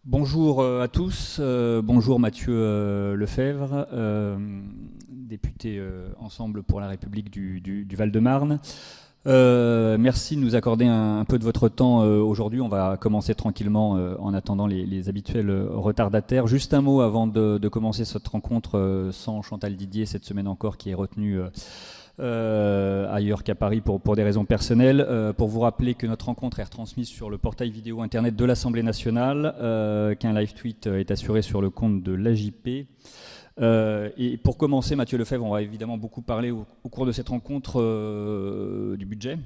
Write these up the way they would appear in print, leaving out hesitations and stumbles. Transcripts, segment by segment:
Bonjour à tous, bonjour Mathieu Lefebvre, député Ensemble pour la République du Val-de-Marne. Merci de nous accorder un peu de votre temps aujourd'hui. On va commencer tranquillement en attendant les habituels retardataires. Juste un mot avant de commencer cette rencontre sans Chantal Didier cette semaine encore, qui est retenue ailleurs qu'à Paris pour des raisons personnelles, pour vous rappeler que notre rencontre est retransmise sur le portail vidéo internet de l'Assemblée nationale, qu'un live tweet est assuré sur le compte de l'AJP. Et pour commencer, Mathieu Lefebvre, on va évidemment beaucoup parler au cours de cette rencontre du budget.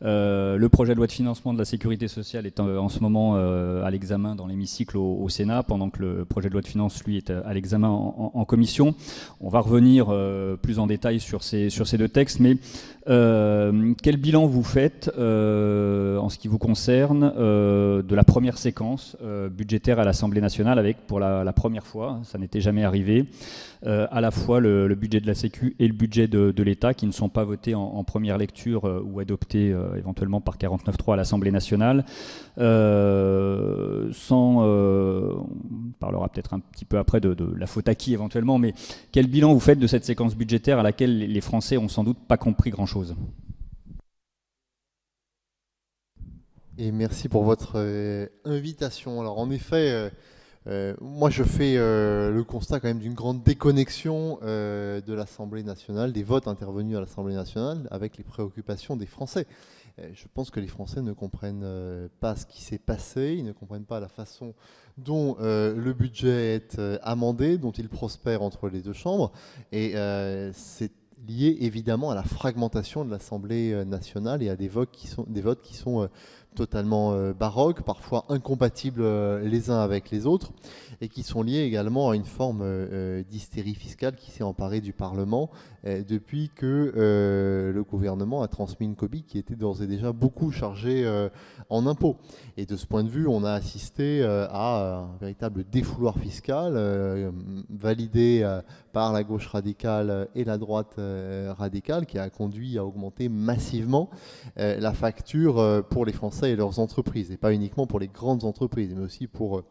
Le projet de loi de financement de la sécurité sociale est en ce moment à l'examen dans l'hémicycle au Sénat, pendant que le projet de loi de finances, lui, est à l'examen en commission. On va revenir plus en détail sur ces deux textes, mais quel bilan vous faites en ce qui vous concerne de la première séquence budgétaire à l'Assemblée nationale, avec pour la première fois, ça n'était jamais arrivé, à la fois le budget de la Sécu et le budget de l'État, qui ne sont pas votés en première lecture ou adoptés éventuellement par 49.3 à l'Assemblée nationale. On parlera peut-être un petit peu après de la faute à qui éventuellement, mais quel bilan vous faites de cette séquence budgétaire à laquelle les Français ont sans doute pas compris grand-chose? Et merci pour votre invitation. Alors en effet, moi je fais le constat quand même d'une grande déconnexion de l'Assemblée nationale, des votes intervenus à l'Assemblée nationale avec les préoccupations des Français. Je pense que les Français ne comprennent pas ce qui s'est passé, ils ne comprennent pas la façon dont le budget est amendé, dont il prospère entre les deux chambres, et c'est lié évidemment à la fragmentation de l'Assemblée nationale et à des votes qui sont totalement baroques, parfois incompatibles les uns avec les autres, et qui sont liés également à une forme d'hystérie fiscale qui s'est emparée du Parlement depuis que le gouvernement a transmis une copie qui était d'ores et déjà beaucoup chargée en impôts. Et de ce point de vue, on a assisté à un véritable défouloir fiscal validé par la gauche radicale et la droite radicale, qui a conduit à augmenter massivement la facture pour les Français et leurs entreprises, et pas uniquement pour les grandes entreprises, mais aussi pour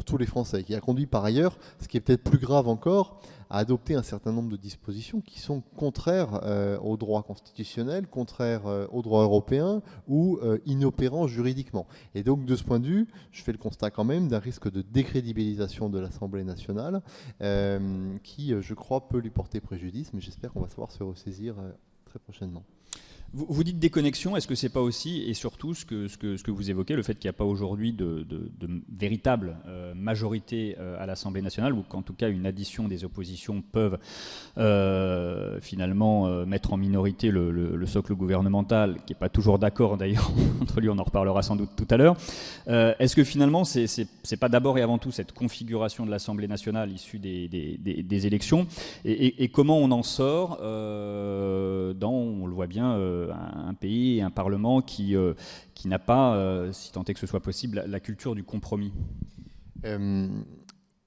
tous les Français, qui a conduit par ailleurs, ce qui est peut-être plus grave encore, à adopter un certain nombre de dispositions qui sont contraires au droit constitutionnel, contraires au droit européen ou inopérants juridiquement. Et donc de ce point de vue, je fais le constat quand même d'un risque de décrédibilisation de l'Assemblée nationale qui, je crois, peut lui porter préjudice, mais j'espère qu'on va savoir se ressaisir très prochainement. Vous dites déconnexion, est-ce que c'est pas aussi, et surtout ce que vous évoquez, le fait qu'il n'y a pas aujourd'hui de véritable majorité à l'Assemblée nationale, ou qu'en tout cas une addition des oppositions peuvent finalement mettre en minorité le socle gouvernemental, qui n'est pas toujours d'accord d'ailleurs entre lui, on en reparlera sans doute tout à l'heure. Est-ce que finalement c'est pas d'abord et avant tout cette configuration de l'Assemblée nationale issue des élections, et comment on en sort on le voit bien, un pays et un Parlement qui n'a pas, si tant est que ce soit possible, la culture du compromis?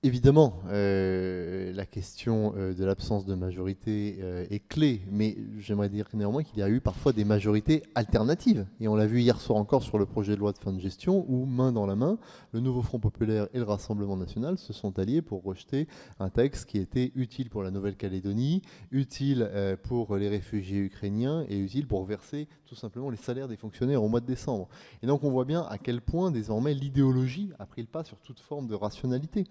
Évidemment, la question de l'absence de majorité est clé, mais j'aimerais dire néanmoins qu'il y a eu parfois des majorités alternatives. Et on l'a vu hier soir encore sur le projet de loi de fin de gestion, où, main dans la main, le Nouveau Front Populaire et le Rassemblement National se sont alliés pour rejeter un texte qui était utile pour la Nouvelle-Calédonie, utile pour les réfugiés ukrainiens et utile pour verser tout simplement les salaires des fonctionnaires au mois de décembre. Et donc on voit bien à quel point désormais l'idéologie a pris le pas sur toute forme de rationalité.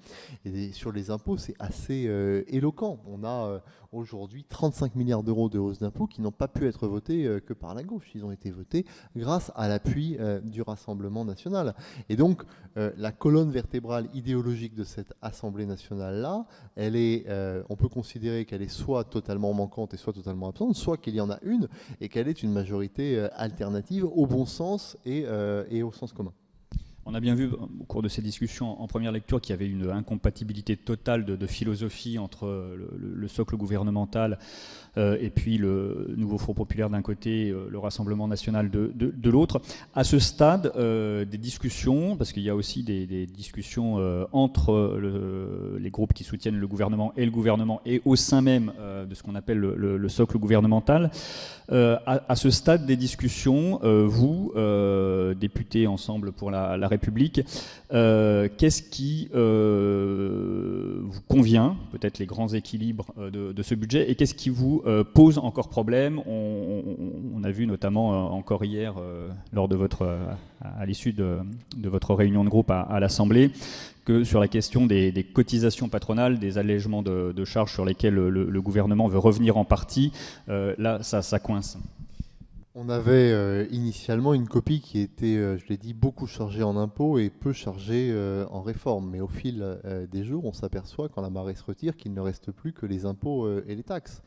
Et sur les impôts, c'est assez éloquent. On a aujourd'hui 35 milliards d'euros de hausse d'impôts qui n'ont pas pu être votés que par la gauche. Ils ont été votés grâce à l'appui du Rassemblement national. Et donc, la colonne vertébrale idéologique de cette Assemblée nationale-là, on peut considérer qu'elle est soit totalement manquante et soit totalement absente, soit qu'il y en a une et qu'elle est une majorité alternative au bon sens et au sens commun. On a bien vu au cours de ces discussions en première lecture qu'il y avait une incompatibilité totale de philosophie entre le socle gouvernemental et puis le Nouveau Front Populaire d'un côté, le Rassemblement National de l'autre. À ce stade, des discussions, parce qu'il y a aussi des discussions entre les groupes qui soutiennent le gouvernement et au sein même de ce qu'on appelle le socle gouvernemental. À ce stade des discussions, vous, députés Ensemble pour la République. Qu'est-ce qui vous convient, peut-être les grands équilibres de ce budget, et qu'est-ce qui vous pose encore problème? On a vu notamment encore hier, lors de à l'issue de votre réunion de groupe à l'Assemblée, que sur la question des cotisations patronales, des allègements de charges sur lesquels le gouvernement veut revenir en partie, là, ça coince. On avait initialement une copie qui était, je l'ai dit, beaucoup chargée en impôts et peu chargée en réformes. Mais au fil des jours, on s'aperçoit, quand la marée se retire, qu'il ne reste plus que les impôts et les taxes.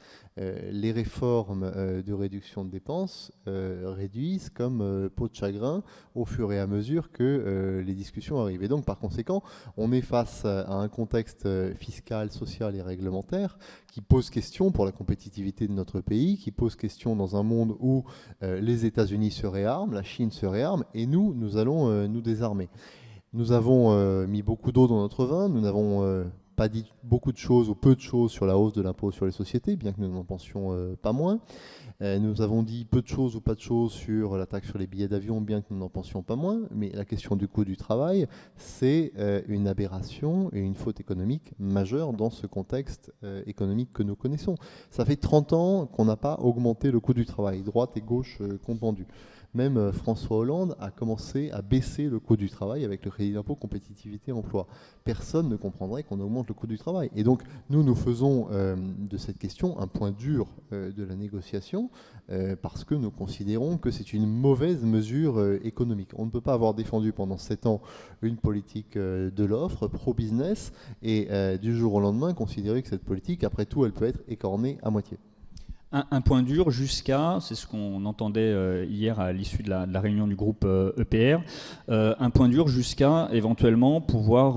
Les réformes de réduction de dépenses réduisent comme peau de chagrin au fur et à mesure que les discussions arrivent. Et donc, par conséquent, on est face à un contexte fiscal, social et réglementaire qui pose question pour la compétitivité de notre pays, qui pose question dans un monde où les États-Unis se réarment, la Chine se réarme, et nous allons nous désarmer. Nous avons mis beaucoup d'eau dans notre vin, nous n'avons pas dit beaucoup de choses ou peu de choses sur la hausse de l'impôt sur les sociétés, bien que nous n'en pensions pas moins. Nous avons dit peu de choses ou pas de choses sur la taxe sur les billets d'avion, bien que nous n'en pensions pas moins. Mais la question du coût du travail, c'est une aberration et une faute économique majeure dans ce contexte économique que nous connaissons. Ça fait 30 ans qu'on n'a pas augmenté le coût du travail, droite et gauche confondues. Même François Hollande a commencé à baisser le coût du travail avec le crédit d'impôt compétitivité emploi. Personne ne comprendrait qu'on augmente le coût du travail. Et donc, nous faisons de cette question un point dur de la négociation parce que nous considérons que c'est une mauvaise mesure économique. On ne peut pas avoir défendu pendant 7 ans une politique de l'offre, pro-business, et du jour au lendemain considérer que cette politique, après tout, elle peut être écornée à moitié. Un point dur jusqu'à, c'est ce qu'on entendait hier à l'issue de la réunion du groupe EPR, un point dur jusqu'à éventuellement pouvoir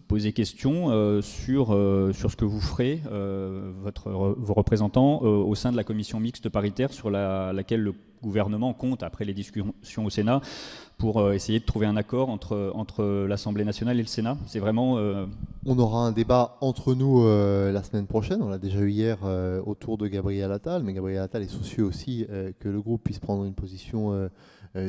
poser question sur ce que vous ferez, vos représentants, au sein de la commission mixte paritaire sur laquelle le gouvernement compte, après les discussions au Sénat, pour essayer de trouver un accord entre l'Assemblée nationale et le Sénat. C'est vraiment... On aura un débat entre nous la semaine prochaine. On l'a déjà eu hier autour de Gabriel Attal, mais Gabriel Attal est soucieux aussi que le groupe puisse prendre une position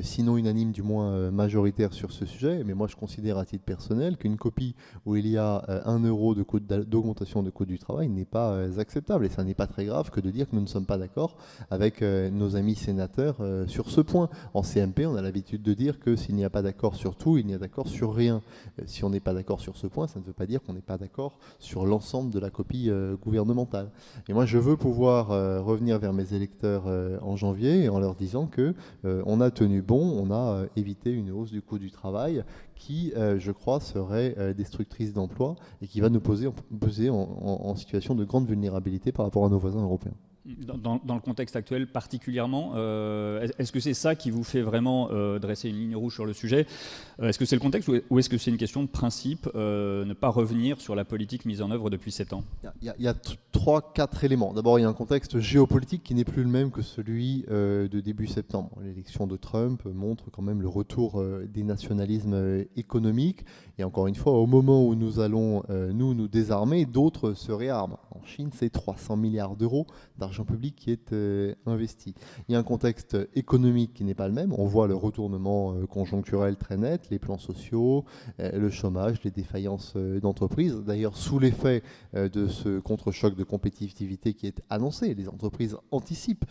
sinon unanime, du moins majoritaire sur ce sujet. Mais moi, je considère à titre personnel qu'une copie où il y a 1 euro d'augmentation de coût du travail n'est pas acceptable. Et ça n'est pas très grave que de dire que nous ne sommes pas d'accord avec nos amis sénateurs sur ce point. En CMP, on a l'habitude de dire que s'il n'y a pas d'accord sur tout, il n'y a d'accord sur rien. Si on n'est pas d'accord sur ce point, ça ne veut pas dire qu'on n'est pas d'accord sur l'ensemble de la copie gouvernementale. Et moi, je veux pouvoir revenir vers mes électeurs en janvier en leur disant que on a tenu bon, on a évité une hausse du coût du travail qui, je crois, serait destructrice d'emplois et qui va nous poser en situation de grande vulnérabilité par rapport à nos voisins européens. Dans le contexte actuel particulièrement, est-ce que c'est ça qui vous fait vraiment dresser une ligne rouge sur le sujet? Est-ce que c'est le contexte ou est-ce que c'est une question de principe, ne pas revenir sur la politique mise en œuvre depuis 7 ans? Il y a 3-4 éléments. D'abord, il y a un contexte géopolitique qui n'est plus le même que celui de début septembre. L'élection de Trump montre quand même le retour des nationalismes économiques. Et encore une fois, au moment où nous allons nous désarmer, d'autres se réarment. En Chine, c'est 300 milliards d'euros d'argent public qui est investi. Il y a un contexte économique qui n'est pas le même. On voit le retournement conjoncturel très net, les plans sociaux, le chômage, les défaillances d'entreprises. D'ailleurs, sous l'effet de ce contre-choc de compétitivité qui est annoncé, les entreprises anticipent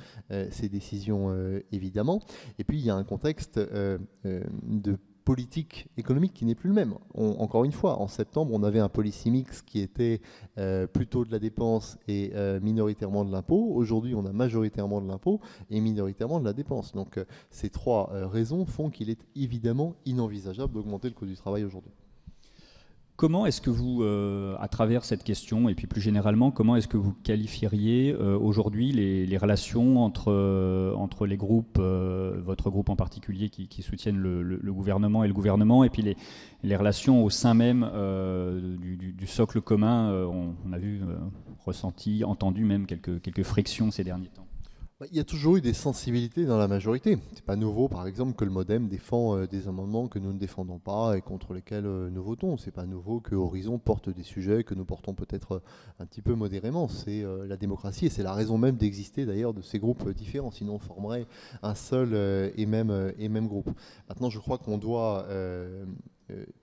ces décisions évidemment. Et puis, il y a un contexte de politique économique qui n'est plus le même. Encore une fois, en septembre, on avait un policy mix qui était plutôt de la dépense et minoritairement de l'impôt. Aujourd'hui, on a majoritairement de l'impôt et minoritairement de la dépense. Donc, ces 3 raisons font qu'il est évidemment inenvisageable d'augmenter le coût du travail aujourd'hui. Comment est-ce que vous, à travers cette question, et puis plus généralement, comment est-ce que vous qualifieriez aujourd'hui les relations entre les groupes, votre groupe en particulier qui soutiennent le gouvernement et le gouvernement, et puis les relations au sein même du socle commun? On a vu, ressenti, entendu même quelques frictions ces derniers temps. Il y a toujours eu des sensibilités dans la majorité. C'est pas nouveau, par exemple, que le MoDem défend des amendements que nous ne défendons pas et contre lesquels nous votons. C'est pas nouveau que Horizon porte des sujets que nous portons peut-être un petit peu modérément. C'est la démocratie et c'est la raison même d'exister d'ailleurs de ces groupes différents. Sinon, on formerait un seul et même groupe. Maintenant, je crois qu'on doit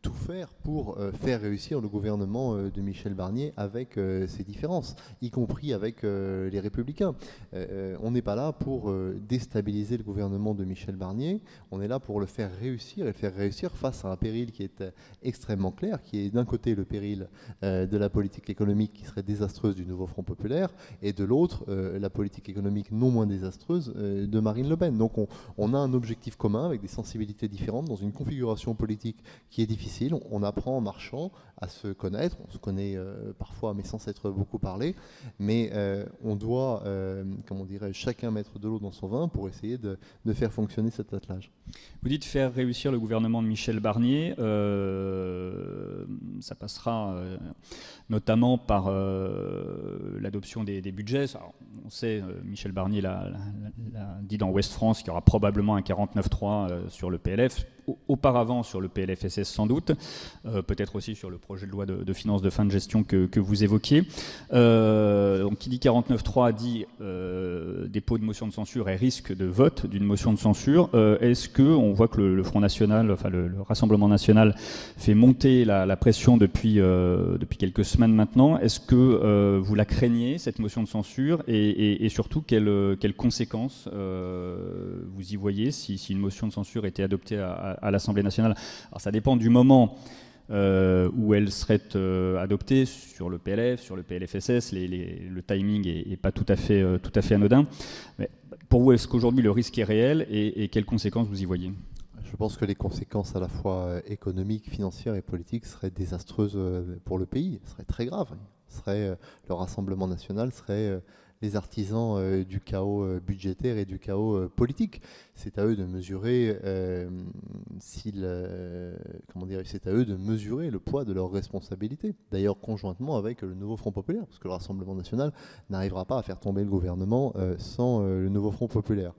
tout faire pour faire réussir le gouvernement de Michel Barnier avec ses différences, y compris avec les Républicains. On n'est pas là pour déstabiliser le gouvernement de Michel Barnier, on est là pour le faire réussir et le faire réussir face à un péril qui est extrêmement clair, qui est d'un côté le péril de la politique économique qui serait désastreuse du nouveau Front populaire et de l'autre la politique économique non moins désastreuse de Marine Le Pen. Donc on a un objectif commun avec des sensibilités différentes dans une configuration politique qui est difficile. On apprend en marchant à se connaître. On se connaît parfois, mais sans s'être beaucoup parlé. Mais on doit, comment dirais-je, chacun mettre de l'eau dans son vin pour essayer de faire fonctionner cet attelage. Vous dites faire réussir le gouvernement de Michel Barnier. Ça passera notamment par l'adoption des budgets. Alors, on sait, Michel Barnier l'a dit dans Ouest France qu'il y aura probablement un 49.3 sur le PLF. Auparavant sur le PLFSS sans doute, peut-être aussi sur le projet de loi de finances de fin de gestion que vous évoquiez. Donc qui dit 49.3 dit dépôt de motion de censure et risque de vote d'une motion de censure. Est-ce qu'on voit que le Front National, enfin le Rassemblement National fait monter la pression depuis quelques semaines maintenant? Est-ce que vous la craignez, cette motion de censure, et surtout quelles conséquences vous y voyez si une motion de censure était adoptée à l'Assemblée nationale? Alors ça dépend du moment où elle serait adoptée, sur le PLF, sur le PLFSS, le timing n'est pas tout à fait anodin. Mais pour vous, est-ce qu'aujourd'hui le risque est réel et quelles conséquences vous y voyez? Je pense que les conséquences à la fois économiques, financières et politiques seraient désastreuses pour le pays, seraient très graves. Le Rassemblement national serait les artisans du chaos budgétaire et du chaos politique. C'est à eux de mesurer c'est à eux de mesurer le poids de leurs responsabilités. D'ailleurs, conjointement avec le nouveau Front populaire, parce que le Rassemblement national n'arrivera pas à faire tomber le gouvernement sans le nouveau Front populaire.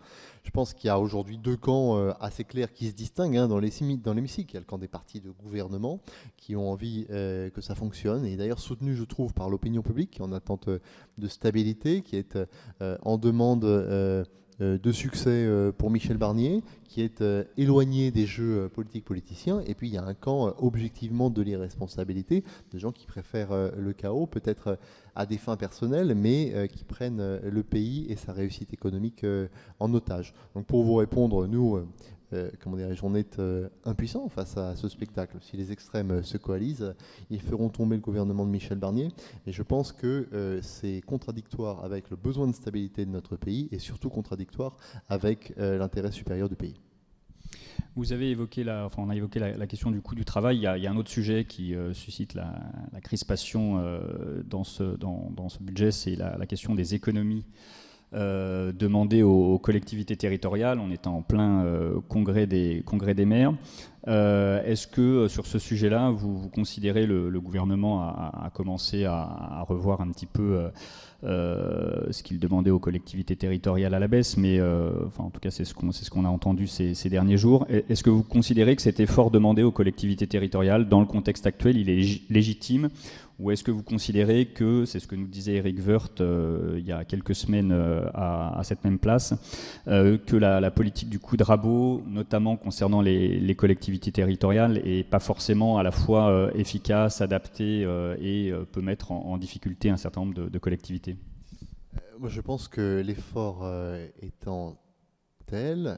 Je pense qu'il y a aujourd'hui deux camps assez clairs qui se distinguent dans l'hémicycle. Il y a le camp des partis de gouvernement qui ont envie que ça fonctionne, et d'ailleurs soutenu, je trouve, par l'opinion publique, qui est en attente de stabilité, qui est en demande de succès pour Michel Barnier, qui est éloigné des jeux politiques politiciens. Et puis il y a un camp objectivement de l'irresponsabilité, de gens qui préfèrent le chaos, peut-être à des fins personnelles, mais qui prennent le pays et sa réussite économique en otage. Donc pour vous répondre, nous, on est impuissants face à ce spectacle. Si les extrêmes se coalisent, ils feront tomber le gouvernement de Michel Barnier. Et je pense que c'est contradictoire avec le besoin de stabilité de notre pays et surtout contradictoire avec l'intérêt supérieur du pays. Vous avez évoqué on a évoqué la question du coût du travail. Il y a un autre sujet qui suscite la crispation dans ce budget, c'est la question des économies demandées aux collectivités territoriales. On est en plein congrès des maires. Est-ce que sur ce sujet-là, vous considérez le gouvernement a commencé à revoir un petit peu ce qu'il demandait aux collectivités territoriales à la baisse, mais en tout cas c'est ce qu'on a entendu ces derniers jours. Est-ce que vous considérez que cet effort demandé aux collectivités territoriales dans le contexte actuel, il est légitime, ou est-ce que vous considérez que, c'est ce que nous disait Éric Woerth il y a quelques semaines à cette même place, que la politique du coup de rabot, notamment concernant les collectivités territoriales, est pas forcément à la fois efficace, adaptée et peut mettre en difficulté un certain nombre de collectivités? Moi, je pense que l'effort étant tel,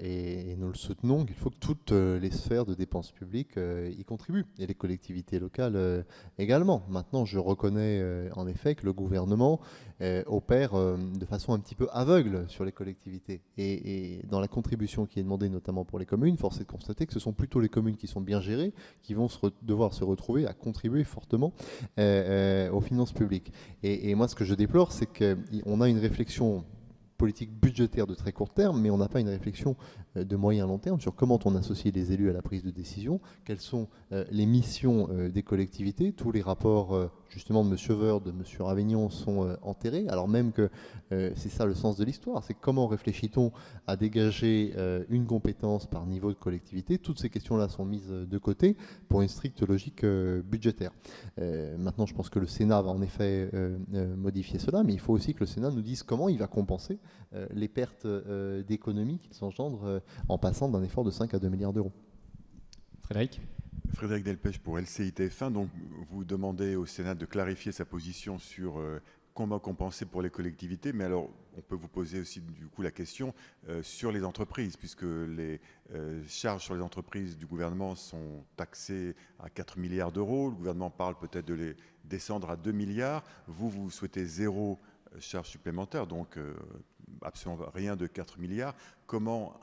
et nous le soutenons, qu'il faut que toutes les sphères de dépenses publiques y contribuent, et les collectivités locales également. Maintenant, je reconnais en effet que le gouvernement opère de façon un petit peu aveugle sur les collectivités. Et dans la contribution qui est demandée notamment pour les communes, force est de constater que ce sont plutôt les communes qui sont bien gérées qui vont devoir se retrouver à contribuer fortement aux finances publiques. Et moi, ce que je déplore, c'est qu'on a une réflexion politique budgétaire de très court terme, mais on n'a pas une réflexion de moyen à long terme sur comment on associe les élus à la prise de décision, quelles sont les missions des collectivités. Tous les rapports justement de M. Woerth, de M. Ravignon sont enterrés, alors même que c'est ça le sens de l'histoire, c'est comment réfléchit-on à dégager une compétence par niveau de collectivité. Toutes ces questions-là sont mises de côté pour une stricte logique budgétaire. Maintenant, je pense que le Sénat va en effet modifier cela, mais il faut aussi que le Sénat nous dise comment il va compenser les pertes d'économie qu'il s'engendre en passant d'un effort de 5 à 2 milliards d'euros. Frédéric ? Frédéric Delpech pour LCI-TF1. Donc, vous demandez au Sénat de clarifier sa position sur comment compenser pour les collectivités. Mais alors, on peut vous poser aussi du coup la question sur les entreprises, puisque les charges sur les entreprises du gouvernement sont taxées à 4 milliards d'euros. Le gouvernement parle peut-être de les descendre à 2 milliards. Vous souhaitez zéro charge supplémentaire, donc absolument rien de 4 milliards. Comment,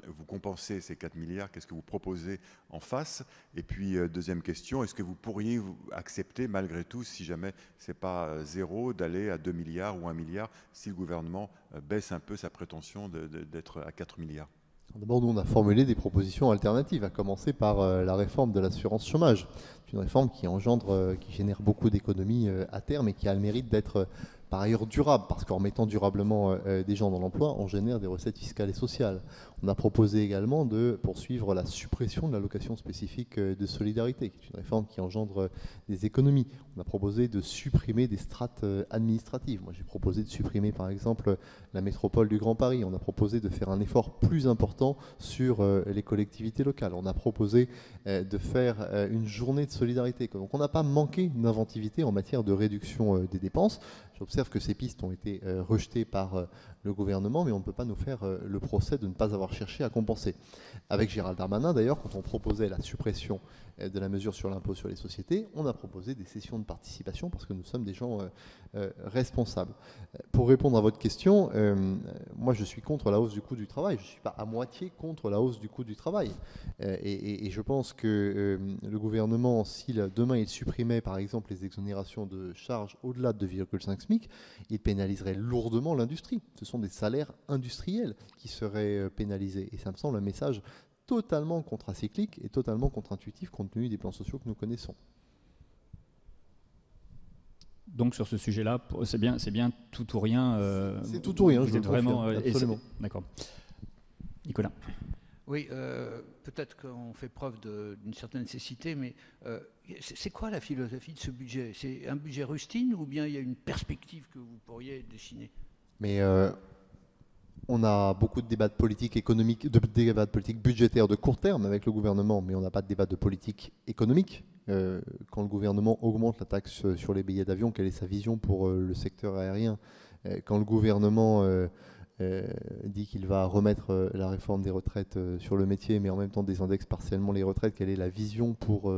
vous compensez ces 4 milliards? Qu'est-ce que vous proposez en face? Et puis, deuxième question, est-ce que vous pourriez accepter, malgré tout, si jamais ce n'est pas zéro, d'aller à 2 milliards ou 1 milliard, si le gouvernement baisse un peu sa prétention d'être à 4 milliards? D'abord, nous, on a formulé des propositions alternatives, à commencer par la réforme de l'assurance chômage. C'est une réforme qui génère beaucoup d'économies à terme et qui a le mérite d'être par ailleurs durable, parce qu'en mettant durablement des gens dans l'emploi, on génère des recettes fiscales et sociales. On a proposé également de poursuivre la suppression de l'allocation spécifique de solidarité, qui est une réforme qui engendre des économies. On a proposé de supprimer des strates administratives. Moi, j'ai proposé de supprimer, par exemple, la métropole du Grand Paris. On a proposé de faire un effort plus important sur les collectivités locales. On a proposé de faire une journée de solidarité. Donc, on n'a pas manqué d'inventivité en matière de réduction des dépenses. J'observe que ces pistes ont été rejetées par le gouvernement, mais on ne peut pas nous faire le procès de ne pas avoir cherché à compenser. Avec Gérald Darmanin, d'ailleurs, quand on proposait la suppression de la mesure sur l'impôt sur les sociétés, on a proposé des cessions de participation parce que nous sommes des gens responsables. Pour répondre à votre question, moi je suis contre la hausse du coût du travail. Je ne suis pas à moitié contre la hausse du coût du travail. Et je pense que le gouvernement, si demain il supprimait par exemple les exonérations de charges au-delà de 2,5 SMIC, il pénaliserait lourdement l'industrie. Ce sont des salaires industriels qui seraient pénalisés. Et ça me semble un message totalement contracyclique et totalement contre-intuitif compte tenu des plans sociaux que nous connaissons. Donc sur ce sujet-là, c'est bien tout ou rien. C'est tout ou rien, vous je êtes le vraiment. confirme, absolument. D'accord. Nicolas. Oui, peut-être qu'on fait preuve d'une certaine nécessité, mais c'est quoi la philosophie de ce budget? C'est un budget rustine ou bien il y a une perspective que vous pourriez dessiner? Mais on a beaucoup de débats de politique économique, de débats de politique budgétaire de court terme avec le gouvernement, mais on n'a pas de débat de politique économique. Quand le gouvernement augmente la taxe sur les billets d'avion, quelle est sa vision pour le secteur aérien? Quand le gouvernement dit qu'il va remettre la réforme des retraites sur le métier, mais en même temps désindexe partiellement les retraites, quelle est la vision pour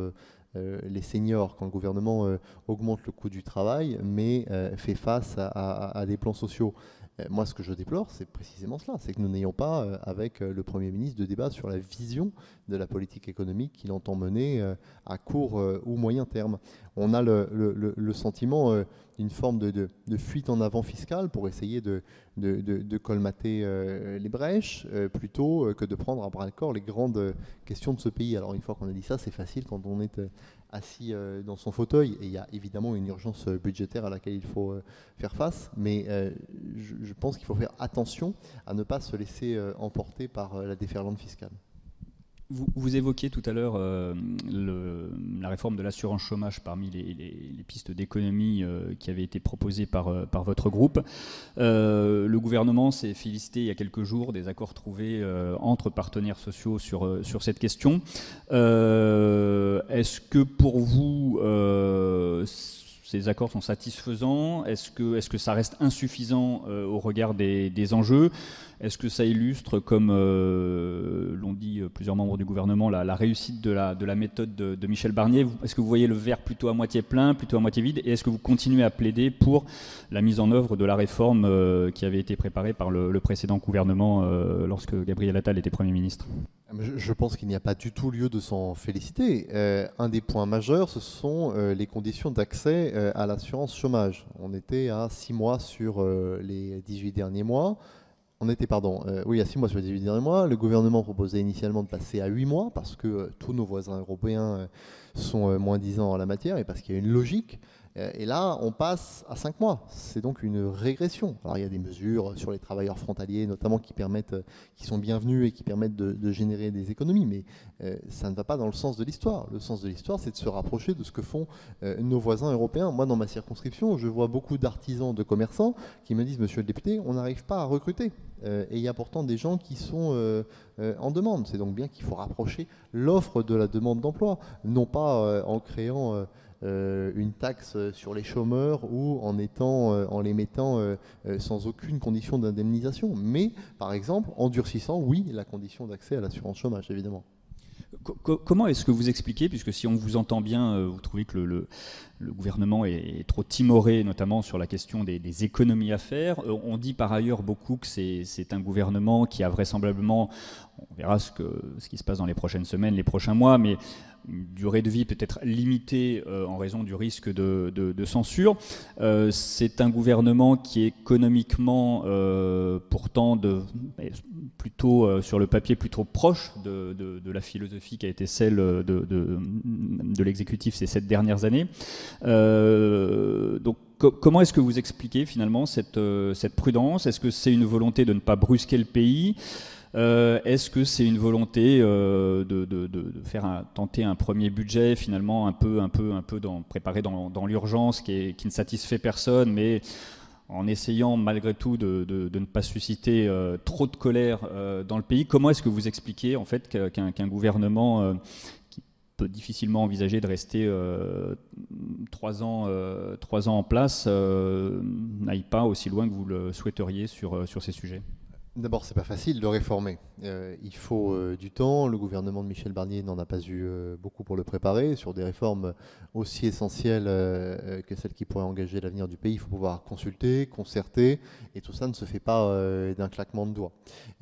les seniors quand le gouvernement augmente le coût du travail, mais fait face à des plans sociaux? Moi, ce que je déplore, c'est précisément cela, c'est que nous n'ayons pas, avec le Premier ministre, de débat sur la vision de la politique économique qu'il entend mener à court ou moyen terme. On a le sentiment d'une forme de fuite en avant fiscale pour essayer de colmater les brèches, plutôt que de prendre à bras-le-corps les grandes questions de ce pays. Alors, une fois qu'on a dit ça, c'est facile quand on est assis dans son fauteuil, et il y a évidemment une urgence budgétaire à laquelle il faut faire face, mais je pense qu'il faut faire attention à ne pas se laisser emporter par la déferlante fiscale. Vous évoquiez tout à l'heure la réforme de l'assurance chômage parmi les pistes d'économie qui avaient été proposées par votre groupe. Le gouvernement s'est félicité il y a quelques jours des accords trouvés entre partenaires sociaux sur cette question. Est-ce que pour vous, ces accords sont satisfaisants? Est-ce que ça reste insuffisant au regard des enjeux? Est-ce que ça illustre, comme l'ont dit plusieurs membres du gouvernement, la réussite de la méthode de Michel Barnier? Est-ce que vous voyez le verre plutôt à moitié plein, plutôt à moitié vide? Et est-ce que vous continuez à plaider pour la mise en œuvre de la réforme qui avait été préparée par le précédent gouvernement lorsque Gabriel Attal était Premier ministre? Je pense qu'il n'y a pas du tout lieu de s'en féliciter. Un des points majeurs, ce sont les conditions d'accès à l'assurance chômage. On était à 6 mois sur les 18 derniers mois. On était, pardon, oui, à 6 mois sur les 18 derniers mois. Le gouvernement proposait initialement de passer à 8 mois parce que tous nos voisins européens sont moins-disants en la matière et parce qu'il y a une logique. Et là, on passe à 5 mois. C'est donc une régression. Alors, il y a des mesures sur les travailleurs frontaliers, notamment, qui sont bienvenues et qui permettent de générer des économies. Mais ça ne va pas dans le sens de l'histoire. Le sens de l'histoire, c'est de se rapprocher de ce que font nos voisins européens. Moi, dans ma circonscription, je vois beaucoup d'artisans, de commerçants qui me disent, monsieur le député, on n'arrive pas à recruter. Et il y a pourtant des gens qui sont en demande. C'est donc bien qu'il faut rapprocher l'offre de la demande d'emploi, non pas en créant une taxe sur les chômeurs ou en les mettant sans aucune condition d'indemnisation, mais par exemple en durcissant, oui, la condition d'accès à l'assurance chômage, évidemment. Comment est-ce que vous expliquez, puisque si on vous entend bien, vous trouvez que le gouvernement est trop timoré, notamment sur la question des économies à faire. On dit par ailleurs beaucoup que c'est un gouvernement qui a vraisemblablement, on verra ce qui se passe dans les prochaines semaines, les prochains mois, mais une durée de vie peut-être limitée en raison du risque de censure. C'est un gouvernement qui est économiquement pourtant plutôt sur le papier plutôt proche de la philosophie qui a été celle de l'exécutif ces 7 dernières années. Donc comment est-ce que vous expliquez finalement cette prudence? Est-ce que c'est une volonté de ne pas brusquer le pays? Est-ce que c'est une volonté de tenter un premier budget finalement un peu préparé dans l'urgence qui ne satisfait personne, mais en essayant malgré tout de ne pas susciter trop de colère dans le pays? Comment est-ce que vous expliquez en fait qu'un gouvernement qui peut difficilement envisager de rester 3 ans en place n'aille pas aussi loin que vous le souhaiteriez sur ces sujets? D'abord, c'est pas facile de réformer. Il faut du temps. Le gouvernement de Michel Barnier n'en a pas eu beaucoup pour le préparer. Sur des réformes aussi essentielles que celles qui pourraient engager l'avenir du pays, il faut pouvoir consulter, concerter, et tout ça ne se fait pas d'un claquement de doigts.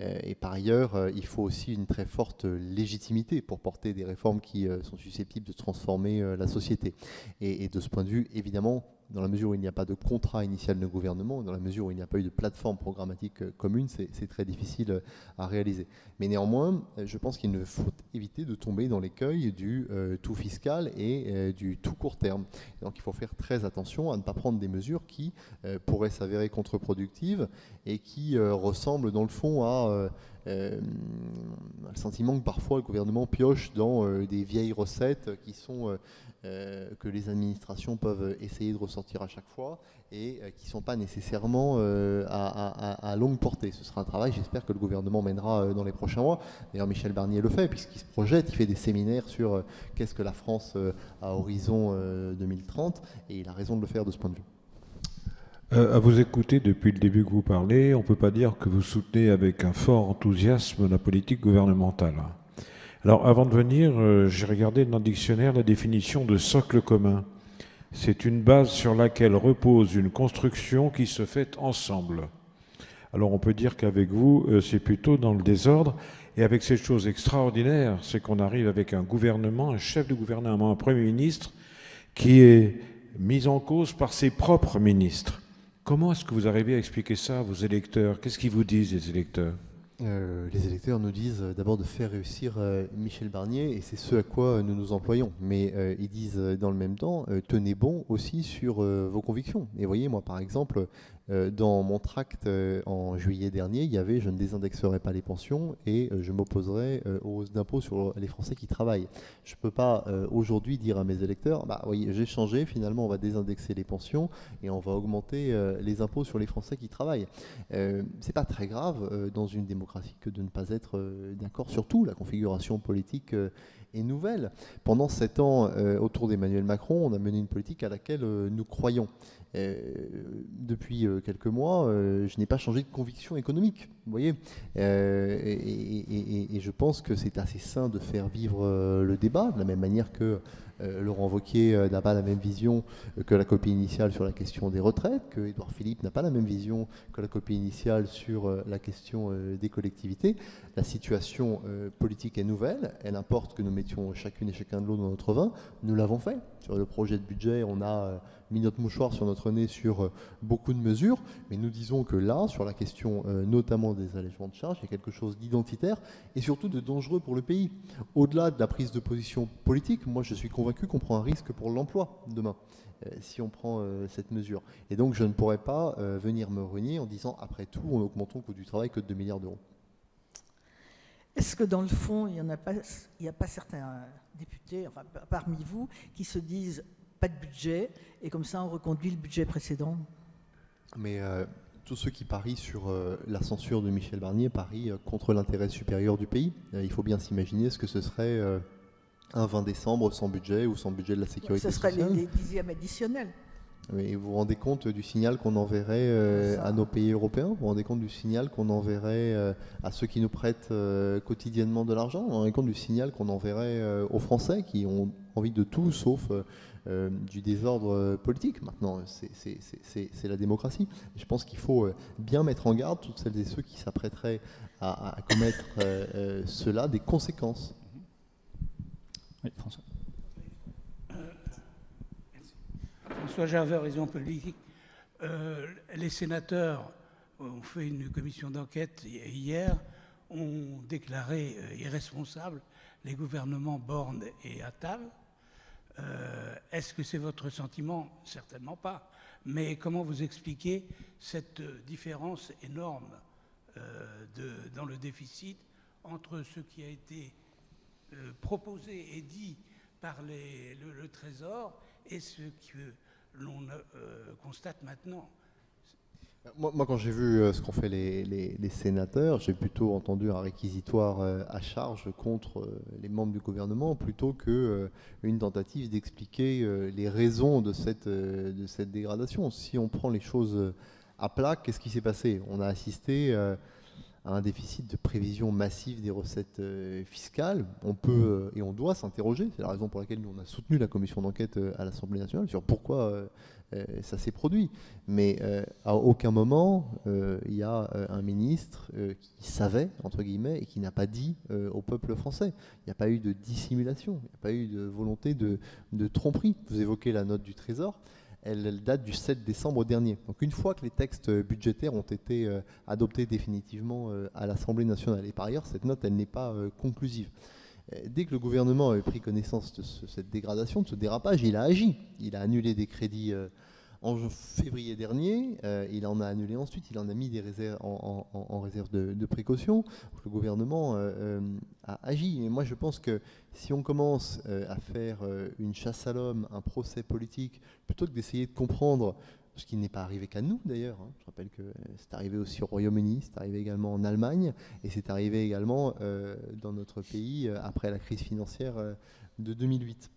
Et par ailleurs, il faut aussi une très forte légitimité pour porter des réformes qui sont susceptibles de transformer la société. Et de ce point de vue, évidemment, dans la mesure où il n'y a pas de contrat initial de gouvernement, dans la mesure où il n'y a pas eu de plateforme programmatique commune, c'est très difficile à réaliser. Mais néanmoins, je pense qu'il ne faut éviter de tomber dans l'écueil du tout fiscal et du tout court terme. Donc il faut faire très attention à ne pas prendre des mesures qui pourraient s'avérer contre-productives et qui ressemblent dans le fond à le sentiment que parfois le gouvernement pioche dans des vieilles recettes qui sont que les administrations peuvent essayer de ressortir à chaque fois et qui ne sont pas nécessairement à longue portée. Ce sera un travail, j'espère, que le gouvernement mènera dans les prochains mois. D'ailleurs, Michel Barnier le fait, puisqu'il se projette, il fait des séminaires sur qu'est-ce que la France à horizon 2030, et il a raison de le faire de ce point de vue. À vous écouter depuis le début que vous parlez, on ne peut pas dire que vous soutenez avec un fort enthousiasme la politique gouvernementale. Alors, avant de venir, j'ai regardé dans le dictionnaire la définition de socle commun. C'est une base sur laquelle repose une construction qui se fait ensemble. Alors, on peut dire qu'avec vous, c'est plutôt dans le désordre. Et avec cette chose extraordinaire, c'est qu'on arrive avec un gouvernement, un chef de gouvernement, un Premier ministre, qui est mis en cause par ses propres ministres. Comment est-ce que vous arrivez à expliquer ça à vos électeurs? Qu'est-ce qu'ils vous disent, les électeurs? Les électeurs nous disent d'abord de faire réussir Michel Barnier, et c'est ce à quoi nous nous employons. Mais ils disent dans le même temps, tenez bon aussi sur vos convictions. Et voyez, moi par exemple, dans mon tract en juillet dernier, il y avait « Je ne désindexerai pas les pensions et je m'opposerai aux hausses d'impôts sur les Français qui travaillent ». Je ne peux pas aujourd'hui dire à mes électeurs, bah oui, j'ai changé, finalement on va désindexer les pensions et on va augmenter les impôts sur les Français qui travaillent. C'est pas très grave dans une démocratie que de ne pas être d'accord sur tout. La configuration politique est nouvelle. Pendant 7 ans, autour d'Emmanuel Macron, on a mené une politique à laquelle nous croyons. Depuis quelques mois, je n'ai pas changé de conviction économique, vous voyez. Et je pense que c'est assez sain de faire vivre le débat, de la même manière que Laurent Wauquiez n'a pas la même vision que la copie initiale sur la question des retraites, que Édouard Philippe n'a pas la même vision que la copie initiale sur la question des collectivités. La situation politique est nouvelle, elle importe que nous mettions chacune et chacun de l'eau dans notre vin. Nous l'avons fait. Sur le projet de budget, on a mis notre mouchoir sur notre nez sur beaucoup de mesures, mais nous disons que là, sur la question notamment des allègements de charges, il y a quelque chose d'identitaire et surtout de dangereux pour le pays. Au-delà de la prise de position politique, moi je suis convaincu qu'on prend un risque pour l'emploi demain, si on prend cette mesure. Et donc je ne pourrais pas venir me renier en disant, après tout, on augmentons le coût du travail que de 2 milliards d'euros. Est-ce que dans le fond, il n'y a pas certains députés, enfin, parmi vous, qui se disent pas de budget, et comme ça on reconduit le budget précédent? Mais tous ceux qui parient sur la censure de Michel Barnier parient contre l'intérêt supérieur du pays. Il faut bien s'imaginer ce que ce serait un 20 décembre sans budget ou sans budget de la sécurité sociale. Ce serait les dixièmes additionnels. Et vous vous rendez compte du signal qu'on enverrait à nos pays européens? Vous vous rendez compte du signal qu'on enverrait à ceux qui nous prêtent quotidiennement de l'argent? Vous vous rendez compte du signal qu'on enverrait aux Français qui ont envie de tout sauf du désordre politique? Maintenant, c'est la démocratie. Je pense qu'il faut bien mettre en garde toutes celles et ceux qui s'apprêteraient à commettre cela des conséquences. Oui, François. François Gervais, Horizon Politique. Les sénateurs ont fait une commission d'enquête hier, ont déclaré irresponsables les gouvernements Borne et Attal. Est-ce que c'est votre sentiment? Certainement pas. Mais comment vous expliquez cette différence énorme dans le déficit entre ce qui a été proposé et dit par le Trésor et ce que l'on constate maintenant? Moi, quand j'ai vu ce qu'ont fait les sénateurs, j'ai plutôt entendu un réquisitoire à charge contre les membres du gouvernement plutôt qu'une tentative d'expliquer les raisons de cette dégradation. Si on prend les choses à plat, qu'est-ce qui s'est passé? On a assisté à un déficit de prévision massive des recettes fiscales. On peut et on doit s'interroger, c'est la raison pour laquelle nous on a soutenu la commission d'enquête à l'Assemblée nationale, sur pourquoi ça s'est produit. Mais à aucun moment il y a un ministre qui savait, entre guillemets, et qui n'a pas dit au peuple français. Il n'y a pas eu de dissimulation, il n'y a pas eu de volonté de tromperie. Vous évoquez la note du Trésor. Elle date du 7 décembre dernier. Donc une fois que les textes budgétaires ont été adoptés définitivement à l'Assemblée nationale, et par ailleurs cette note elle n'est pas conclusive. Dès que le gouvernement avait pris connaissance de cette dégradation, de ce dérapage, il a agi. Il a annulé des crédits en février dernier, il en a annulé ensuite, il en a mis des réserves en réserve de précaution. Le gouvernement a agi. Et moi je pense que si on commence à faire une chasse à l'homme, un procès politique, plutôt que d'essayer de comprendre, ce qui n'est pas arrivé qu'à nous d'ailleurs, hein. Je rappelle que c'est arrivé aussi au Royaume-Uni, c'est arrivé également en Allemagne, et c'est arrivé également dans notre pays après la crise financière de 2008.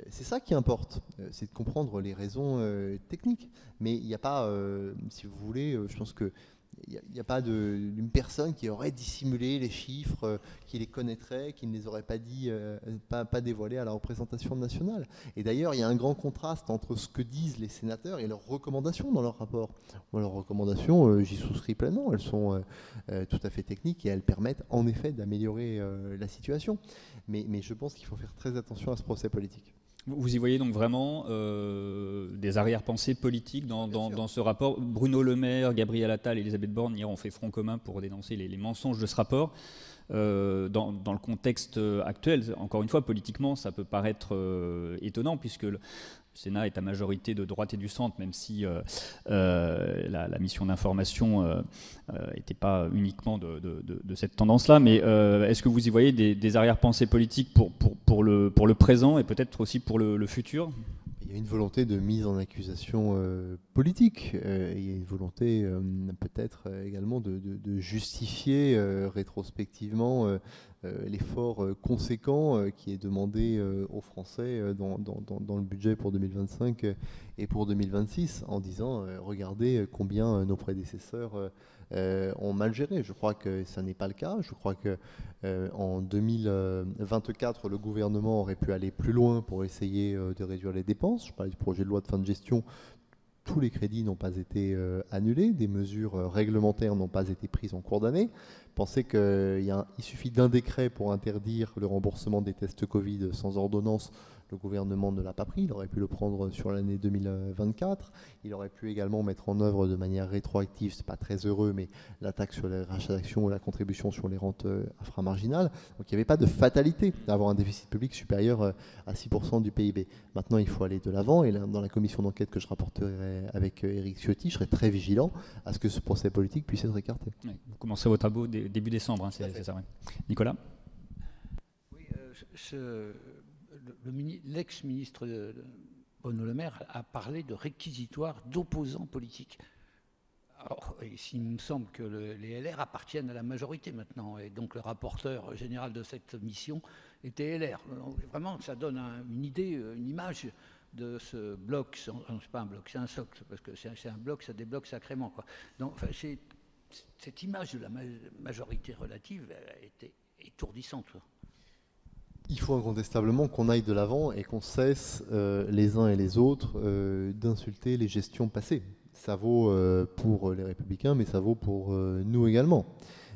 C'est ça qui importe, c'est de comprendre les raisons techniques. Mais il n'y a pas, si vous voulez, je pense que il n'y a pas d'une personne qui aurait dissimulé les chiffres, qui les connaîtrait, qui ne les aurait pas dit, pas dévoilés à la représentation nationale. Et d'ailleurs, il y a un grand contraste entre ce que disent les sénateurs et leurs recommandations dans leur rapport. Moi, leurs recommandations, j'y souscris pleinement. Elles sont tout à fait techniques et elles permettent en effet d'améliorer la situation. Mais je pense qu'il faut faire très attention à ce procès politique. Vous y voyez donc vraiment des arrière-pensées politiques dans ce rapport. Bruno Le Maire, Gabriel Attal et Elisabeth Borne hier ont fait front commun pour dénoncer les mensonges de ce rapport. Dans le contexte actuel, encore une fois, politiquement, ça peut paraître étonnant puisque le Sénat est à majorité de droite et du centre, même si la mission d'information n'était pas uniquement de cette tendance-là. Mais est-ce que vous y voyez des arrière-pensées politiques pour le présent et peut-être aussi pour le futur ? Il Il y a une volonté de mise en accusation politique. Il y a une volonté peut-être également de justifier rétrospectivement l'effort conséquent qui est demandé aux Français dans le budget pour 2025 et pour 2026 en disant regardez combien nos prédécesseurs ont mal géré. Je crois que ça n'est pas le cas. Je crois que en 2024, le gouvernement aurait pu aller plus loin pour essayer de réduire les dépenses. Je parlais du projet de loi de fin de gestion. Tous les crédits n'ont pas été annulés, des mesures réglementaires n'ont pas été prises en cours d'année. Pensez qu'il suffit d'un décret pour interdire le remboursement des tests Covid sans ordonnance. Le gouvernement ne l'a pas pris, il aurait pu le prendre sur l'année 2024. Il aurait pu également mettre en œuvre de manière rétroactive, c'est pas très heureux, mais la taxe sur les rachats d'actions ou la contribution sur les rentes inframarginales. Donc il n'y avait pas de fatalité d'avoir un déficit public supérieur à 6% du PIB. Maintenant, il faut aller de l'avant, et dans la commission d'enquête que je rapporterai avec Éric Ciotti, je serai très vigilant à ce que ce procès politique puisse être écarté. Oui, vous commencez vos travaux début décembre, hein, c'est ça, ouais. Nicolas? Oui, l'ex-ministre Bruno Le Maire a parlé de réquisitoire d'opposants politiques. Alors, il me semble que les LR appartiennent à la majorité maintenant, et donc le rapporteur général de cette mission était LR. Donc, vraiment, ça donne une idée, une image de ce bloc. Non, c'est pas un bloc, c'est un socle, parce que c'est un bloc, ça débloque sacrément, quoi. Donc, enfin, cette image de la majorité relative était étourdissante, quoi. Il faut incontestablement qu'on aille de l'avant et qu'on cesse les uns et les autres d'insulter les gestions passées. Ça vaut pour les Républicains, mais ça vaut pour nous également.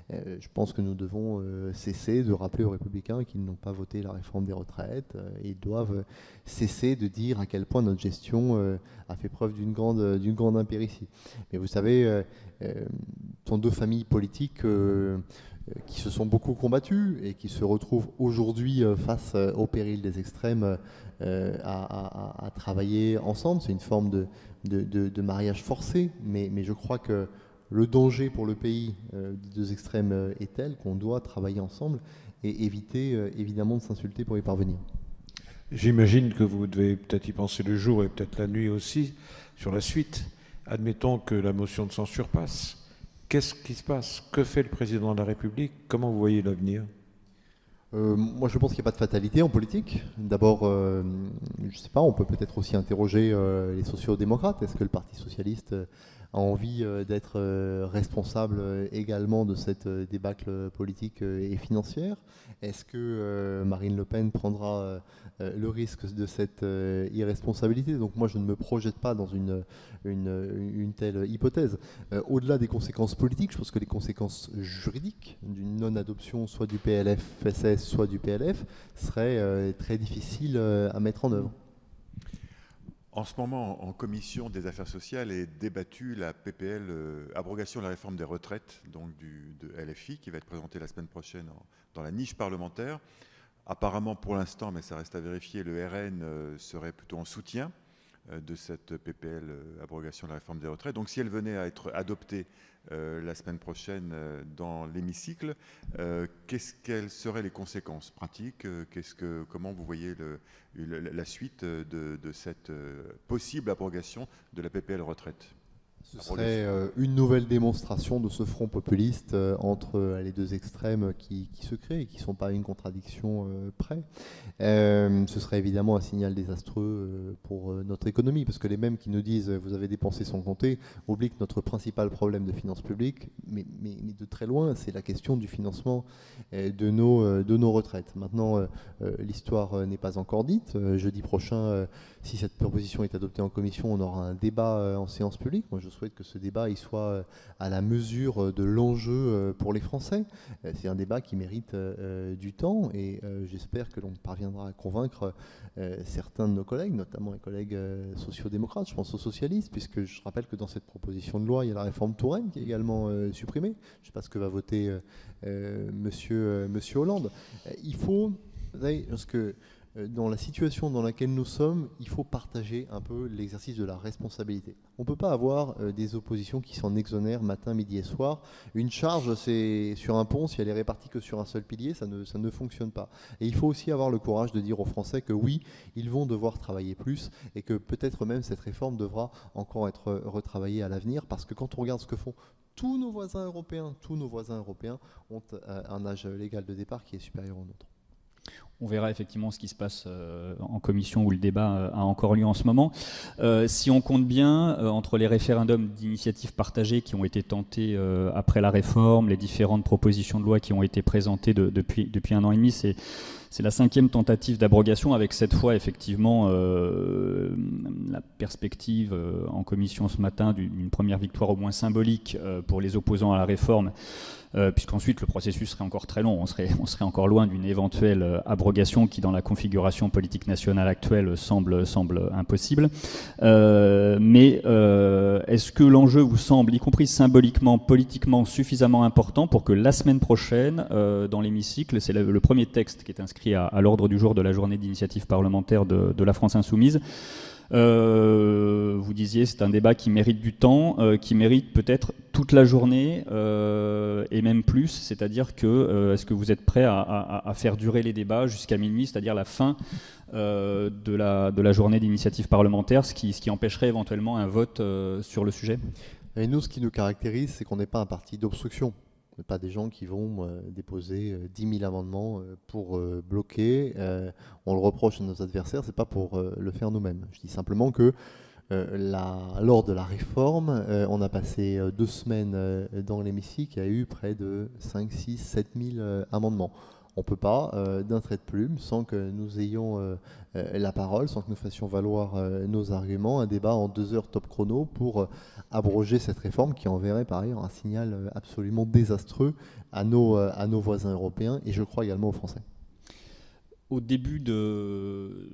Je pense que nous devons cesser de rappeler aux Républicains qu'ils n'ont pas voté la réforme des retraites. Ils doivent cesser de dire à quel point notre gestion a fait preuve d'une grande impéritie. Mais vous savez, ce sont deux familles politiques qui se sont beaucoup combattus et qui se retrouvent aujourd'hui face au péril des extrêmes à travailler ensemble. C'est une forme de mariage forcé, mais je crois que le danger pour le pays des deux extrêmes est tel qu'on doit travailler ensemble et éviter évidemment de s'insulter pour y parvenir. J'imagine que vous devez peut-être y penser le jour et peut-être la nuit aussi sur la suite. Admettons que la motion de censure passe. Qu'est-ce qui se passe? Que fait le président de la République? Comment vous voyez l'avenir? Moi, je pense qu'il n'y a pas de fatalité en politique. D'abord, je ne sais pas, on peut peut-être aussi interroger les sociaux-démocrates. Est-ce que le Parti socialiste a envie d'être responsable également de cette débâcle politique et financière? Est-ce que Marine Le Pen prendra le risque de cette irresponsabilité? Donc moi, je ne me projette pas dans une telle hypothèse. Au-delà des conséquences politiques, je pense que les conséquences juridiques d'une non-adoption soit du PLFSS, soit du PLF, seraient très difficiles à mettre en œuvre. En ce moment, en commission des affaires sociales est débattue la PPL abrogation de la réforme des retraites, donc de LFI, qui va être présentée la semaine prochaine dans la niche parlementaire. Apparemment, pour l'instant, mais ça reste à vérifier, le RN serait plutôt en soutien de cette PPL abrogation de la réforme des retraites. Donc si elle venait à être adoptée la semaine prochaine dans l'hémicycle, quelles seraient les conséquences pratiques? Comment vous voyez la suite de cette possible abrogation de la PPL retraite? Ce serait une nouvelle démonstration de ce front populiste entre les deux extrêmes qui se créent et qui ne sont pas une contradiction près. Ce serait évidemment un signal désastreux pour notre économie, parce que les mêmes qui nous disent « vous avez dépensé sans compter » oublient que notre principal problème de finances publiques, mais de très loin, c'est la question du financement de nos retraites. Maintenant, l'histoire n'est pas encore dite. Jeudi prochain, si cette proposition est adoptée en commission, on aura un débat en séance publique. Moi, je souhaite que ce débat il soit à la mesure de l'enjeu pour les Français. C'est un débat qui mérite du temps et j'espère que l'on parviendra à convaincre certains de nos collègues, notamment les collègues sociaux-démocrates, je pense aux socialistes, puisque je rappelle que dans cette proposition de loi, il y a la réforme Touraine qui est également supprimée. Je ne sais pas ce que va voter monsieur Hollande. Il faut, vous savez, parce que dans la situation dans laquelle nous sommes, il faut partager un peu l'exercice de la responsabilité. On ne peut pas avoir des oppositions qui s'en exonèrent matin, midi et soir. Une charge, c'est sur un pont, si elle est répartie que sur un seul pilier, ça ne fonctionne pas. Et il faut aussi avoir le courage de dire aux Français que oui, ils vont devoir travailler plus et que peut-être même cette réforme devra encore être retravaillée à l'avenir, parce que quand on regarde ce que font tous nos voisins européens ont un âge légal de départ qui est supérieur au nôtre. On verra effectivement ce qui se passe en commission où le débat a encore lieu en ce moment. Si on compte bien, entre les référendums d'initiative partagée qui ont été tentés après la réforme, les différentes propositions de loi qui ont été présentées depuis 1 an et demi, c'est la 5e tentative d'abrogation, avec cette fois effectivement la perspective en commission ce matin d'une première victoire au moins symbolique pour les opposants à la réforme, puisqu'ensuite le processus serait encore très long. On serait encore loin d'une éventuelle abrogation qui, dans la configuration politique nationale actuelle, semble impossible. Mais est-ce que l'enjeu vous semble, y compris symboliquement, politiquement, suffisamment important pour que la semaine prochaine, dans l'hémicycle, c'est le premier texte qui est inscrit à l'ordre du jour de la journée d'initiative parlementaire de la France Insoumise. Vous disiez, c'est un débat qui mérite du temps, qui mérite peut-être toute la journée et même plus, c'est-à-dire que est-ce que vous êtes prêt à faire durer les débats jusqu'à minuit, c'est-à-dire la fin de la journée d'initiative parlementaire, ce qui empêcherait éventuellement un vote sur le sujet? Et nous, ce qui nous caractérise, c'est qu'on n'est pas un parti d'obstruction. On n'est pas des gens qui vont déposer 10 000 amendements pour bloquer. On le reproche à nos adversaires, c'est pas pour le faire nous-mêmes. Je dis simplement que lors de la réforme, on a passé 2 semaines dans l'hémicycle, il y a eu près de 5, 6, 7 000 amendements. On ne peut pas, d'un trait de plume, sans que nous ayons la parole, sans que nous fassions valoir nos arguments, un débat en 2 heures top chrono pour abroger cette réforme qui enverrait par ailleurs un signal absolument désastreux à nos voisins européens et je crois également aux Français. Au début peu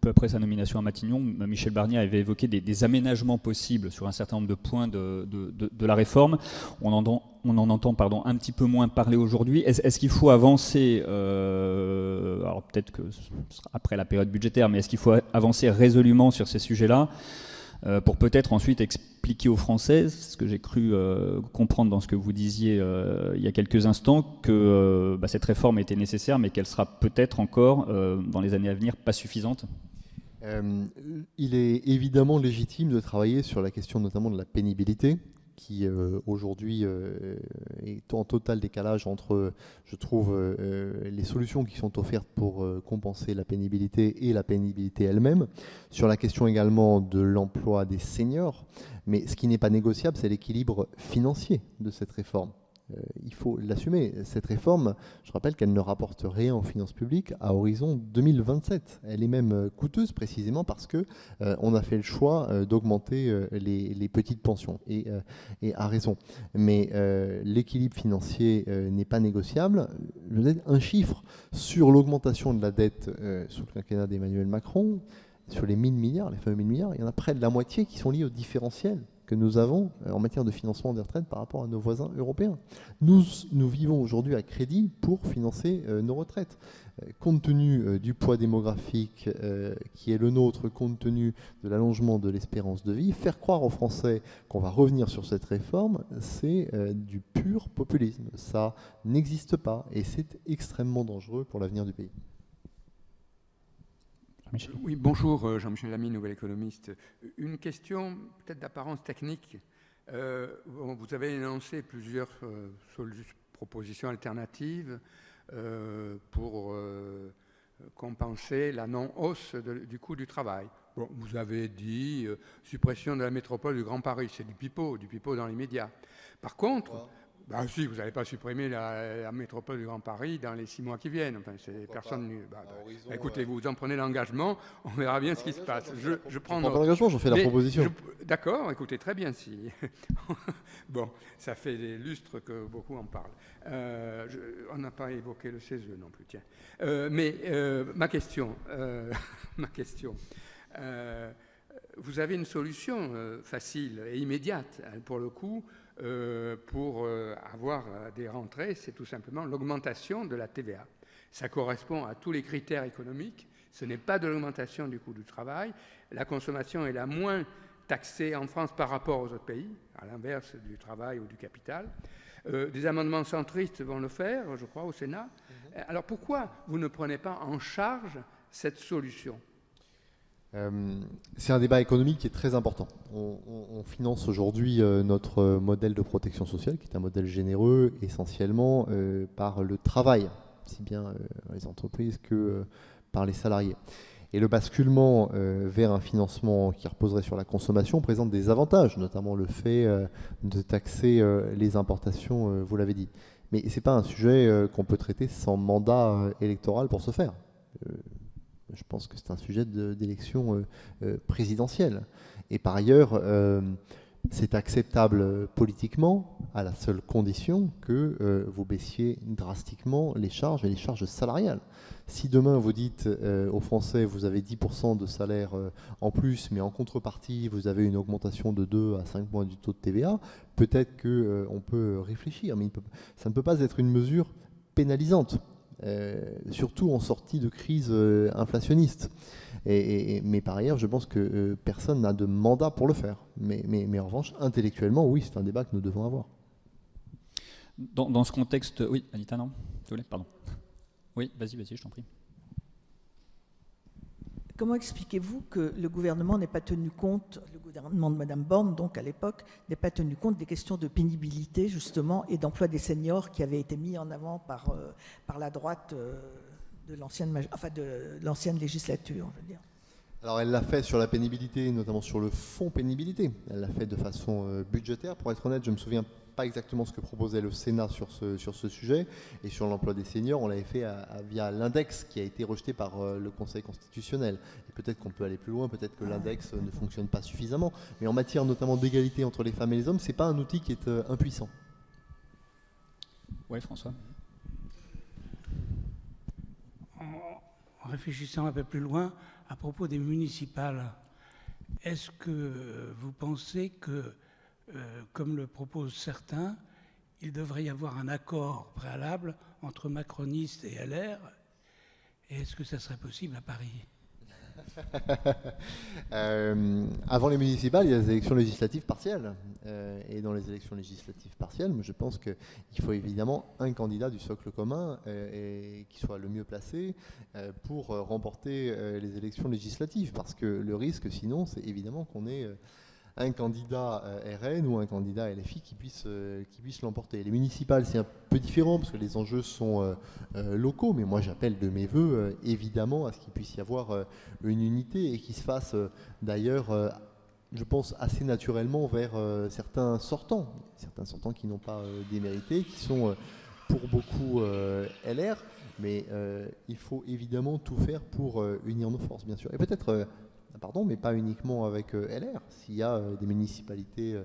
après sa nomination à Matignon, Michel Barnier avait évoqué des aménagements possibles sur un certain nombre de points de la réforme. On en entend un petit peu moins parler aujourd'hui. Est-ce qu'il faut avancer, alors peut-être que ce sera après la période budgétaire, mais est-ce qu'il faut avancer résolument sur ces sujets-là pour peut-être ensuite expliquer aux Français, ce que j'ai cru comprendre dans ce que vous disiez il y a quelques instants, que cette réforme était nécessaire, mais qu'elle sera peut-être encore, dans les années à venir, pas suffisante? Il est évidemment légitime de travailler sur la question notamment de la pénibilité, qui aujourd'hui est en total décalage entre, je trouve, les solutions qui sont offertes pour compenser la pénibilité et la pénibilité elle-même. Sur la question également de l'emploi des seniors, mais ce qui n'est pas négociable, c'est l'équilibre financier de cette réforme. Il faut l'assumer. Cette réforme, je rappelle qu'elle ne rapporte rien aux finances publiques à horizon 2027. Elle est même coûteuse précisément parce que on a fait le choix d'augmenter les petites pensions et à raison. Mais l'équilibre financier n'est pas négociable. Je vous donne un chiffre sur l'augmentation de la dette sous le quinquennat d'Emmanuel Macron. Sur les 1 000 milliards, les fameux 1 000 milliards, il y en a près de la moitié qui sont liés au différentiel que nous avons en matière de financement des retraites par rapport à nos voisins européens. Nous vivons aujourd'hui à crédit pour financer nos retraites. Compte tenu du poids démographique qui est le nôtre, compte tenu de l'allongement de l'espérance de vie, faire croire aux Français qu'on va revenir sur cette réforme, c'est du pur populisme. Ça n'existe pas et c'est extrêmement dangereux pour l'avenir du pays. Oui, bonjour, Jean-Michel Lamy, nouvel économiste. Une question peut-être d'apparence technique. Vous avez énoncé plusieurs propositions alternatives pour compenser la non-hausse du coût du travail. Bon, vous avez dit suppression de la métropole du Grand Paris, c'est du pipeau dans les médias. Par contre... si, vous n'allez pas supprimer la métropole du Grand Paris dans les 6 mois qui viennent. Enfin, personne. Écoutez, vous en prenez l'engagement, on verra bien ce qui se passe. Je prends pas l'engagement, j'en fais la proposition. D'accord, écoutez, très bien. Si. Bon, ça fait des lustres que beaucoup en parlent. On n'a pas évoqué le CESE non plus, tiens. Mais ma question, vous avez une solution facile et immédiate, pour le coup, pour avoir des rentrées, c'est tout simplement l'augmentation de la TVA. Ça correspond à tous les critères économiques. Ce n'est pas de l'augmentation du coût du travail. La consommation est la moins taxée en France par rapport aux autres pays, à l'inverse du travail ou du capital. Des amendements centristes vont le faire, je crois, au Sénat. Alors pourquoi vous ne prenez pas en charge cette solution ? C'est un débat économique qui est très important. On finance aujourd'hui notre modèle de protection sociale, qui est un modèle généreux essentiellement par le travail, si bien les entreprises que par les salariés. Et le basculement vers un financement qui reposerait sur la consommation présente des avantages, notamment le fait de taxer les importations, vous l'avez dit. Mais ce n'est pas un sujet qu'on peut traiter sans mandat électoral pour ce faire. Je pense que c'est un sujet d'élection présidentielle. Et par ailleurs, c'est acceptable politiquement à la seule condition que vous baissiez drastiquement les charges et les charges salariales. Si demain vous dites aux Français vous avez 10% de salaire en plus, mais en contrepartie vous avez une augmentation de 2 à 5 points du taux de TVA, peut-être qu'on peut réfléchir, mais ça ne peut pas être une mesure pénalisante. Surtout en sortie de crise inflationniste. Mais par ailleurs, je pense que personne n'a de mandat pour le faire. Mais en revanche, intellectuellement, oui, c'est un débat que nous devons avoir. Dans ce contexte... Oui, Anita, non ? Tu voulais ? Pardon. Oui, vas-y, je t'en prie. Comment expliquez-vous que le gouvernement n'ait pas tenu compte, le gouvernement de Mme Borne, donc à l'époque, n'ait pas tenu compte des questions de pénibilité, justement, et d'emploi des seniors qui avaient été mis en avant par la droite de l'ancienne législature, je veux dire. Alors elle l'a fait sur la pénibilité, notamment sur le fonds pénibilité. Elle l'a fait de façon budgétaire. Pour être honnête, je ne me souviens pas exactement ce que proposait le Sénat sur ce sujet. Et sur l'emploi des seniors, on l'avait fait via l'index qui a été rejeté par le Conseil constitutionnel. Et peut-être qu'on peut aller plus loin, peut-être que l'index ne fonctionne pas suffisamment. Mais en matière notamment d'égalité entre les femmes et les hommes, ce n'est pas un outil qui est impuissant. Oui, François. En réfléchissant un peu plus loin, à propos des municipales, est-ce que vous pensez que, comme le proposent certains, il devrait y avoir un accord préalable entre macronistes et LR? Et est-ce que ça serait possible à Paris? Avant les municipales, il y a les élections législatives partielles. Et dans les élections législatives partielles, je pense qu'il faut évidemment un candidat du socle commun et qui soit le mieux placé pour remporter les élections législatives. Parce que le risque, sinon, c'est évidemment qu'on ait un candidat RN ou un candidat LFI qui puisse l'emporter. Les municipales, c'est un peu différent parce que les enjeux sont locaux, mais moi j'appelle de mes voeux évidemment à ce qu'il puisse y avoir une unité et qu'il se fasse d'ailleurs, je pense, assez naturellement vers certains sortants qui n'ont pas démérité, qui sont pour beaucoup LR, mais il faut évidemment tout faire pour unir nos forces, bien sûr. Et peut-être... mais pas uniquement avec LR. S'il y a des municipalités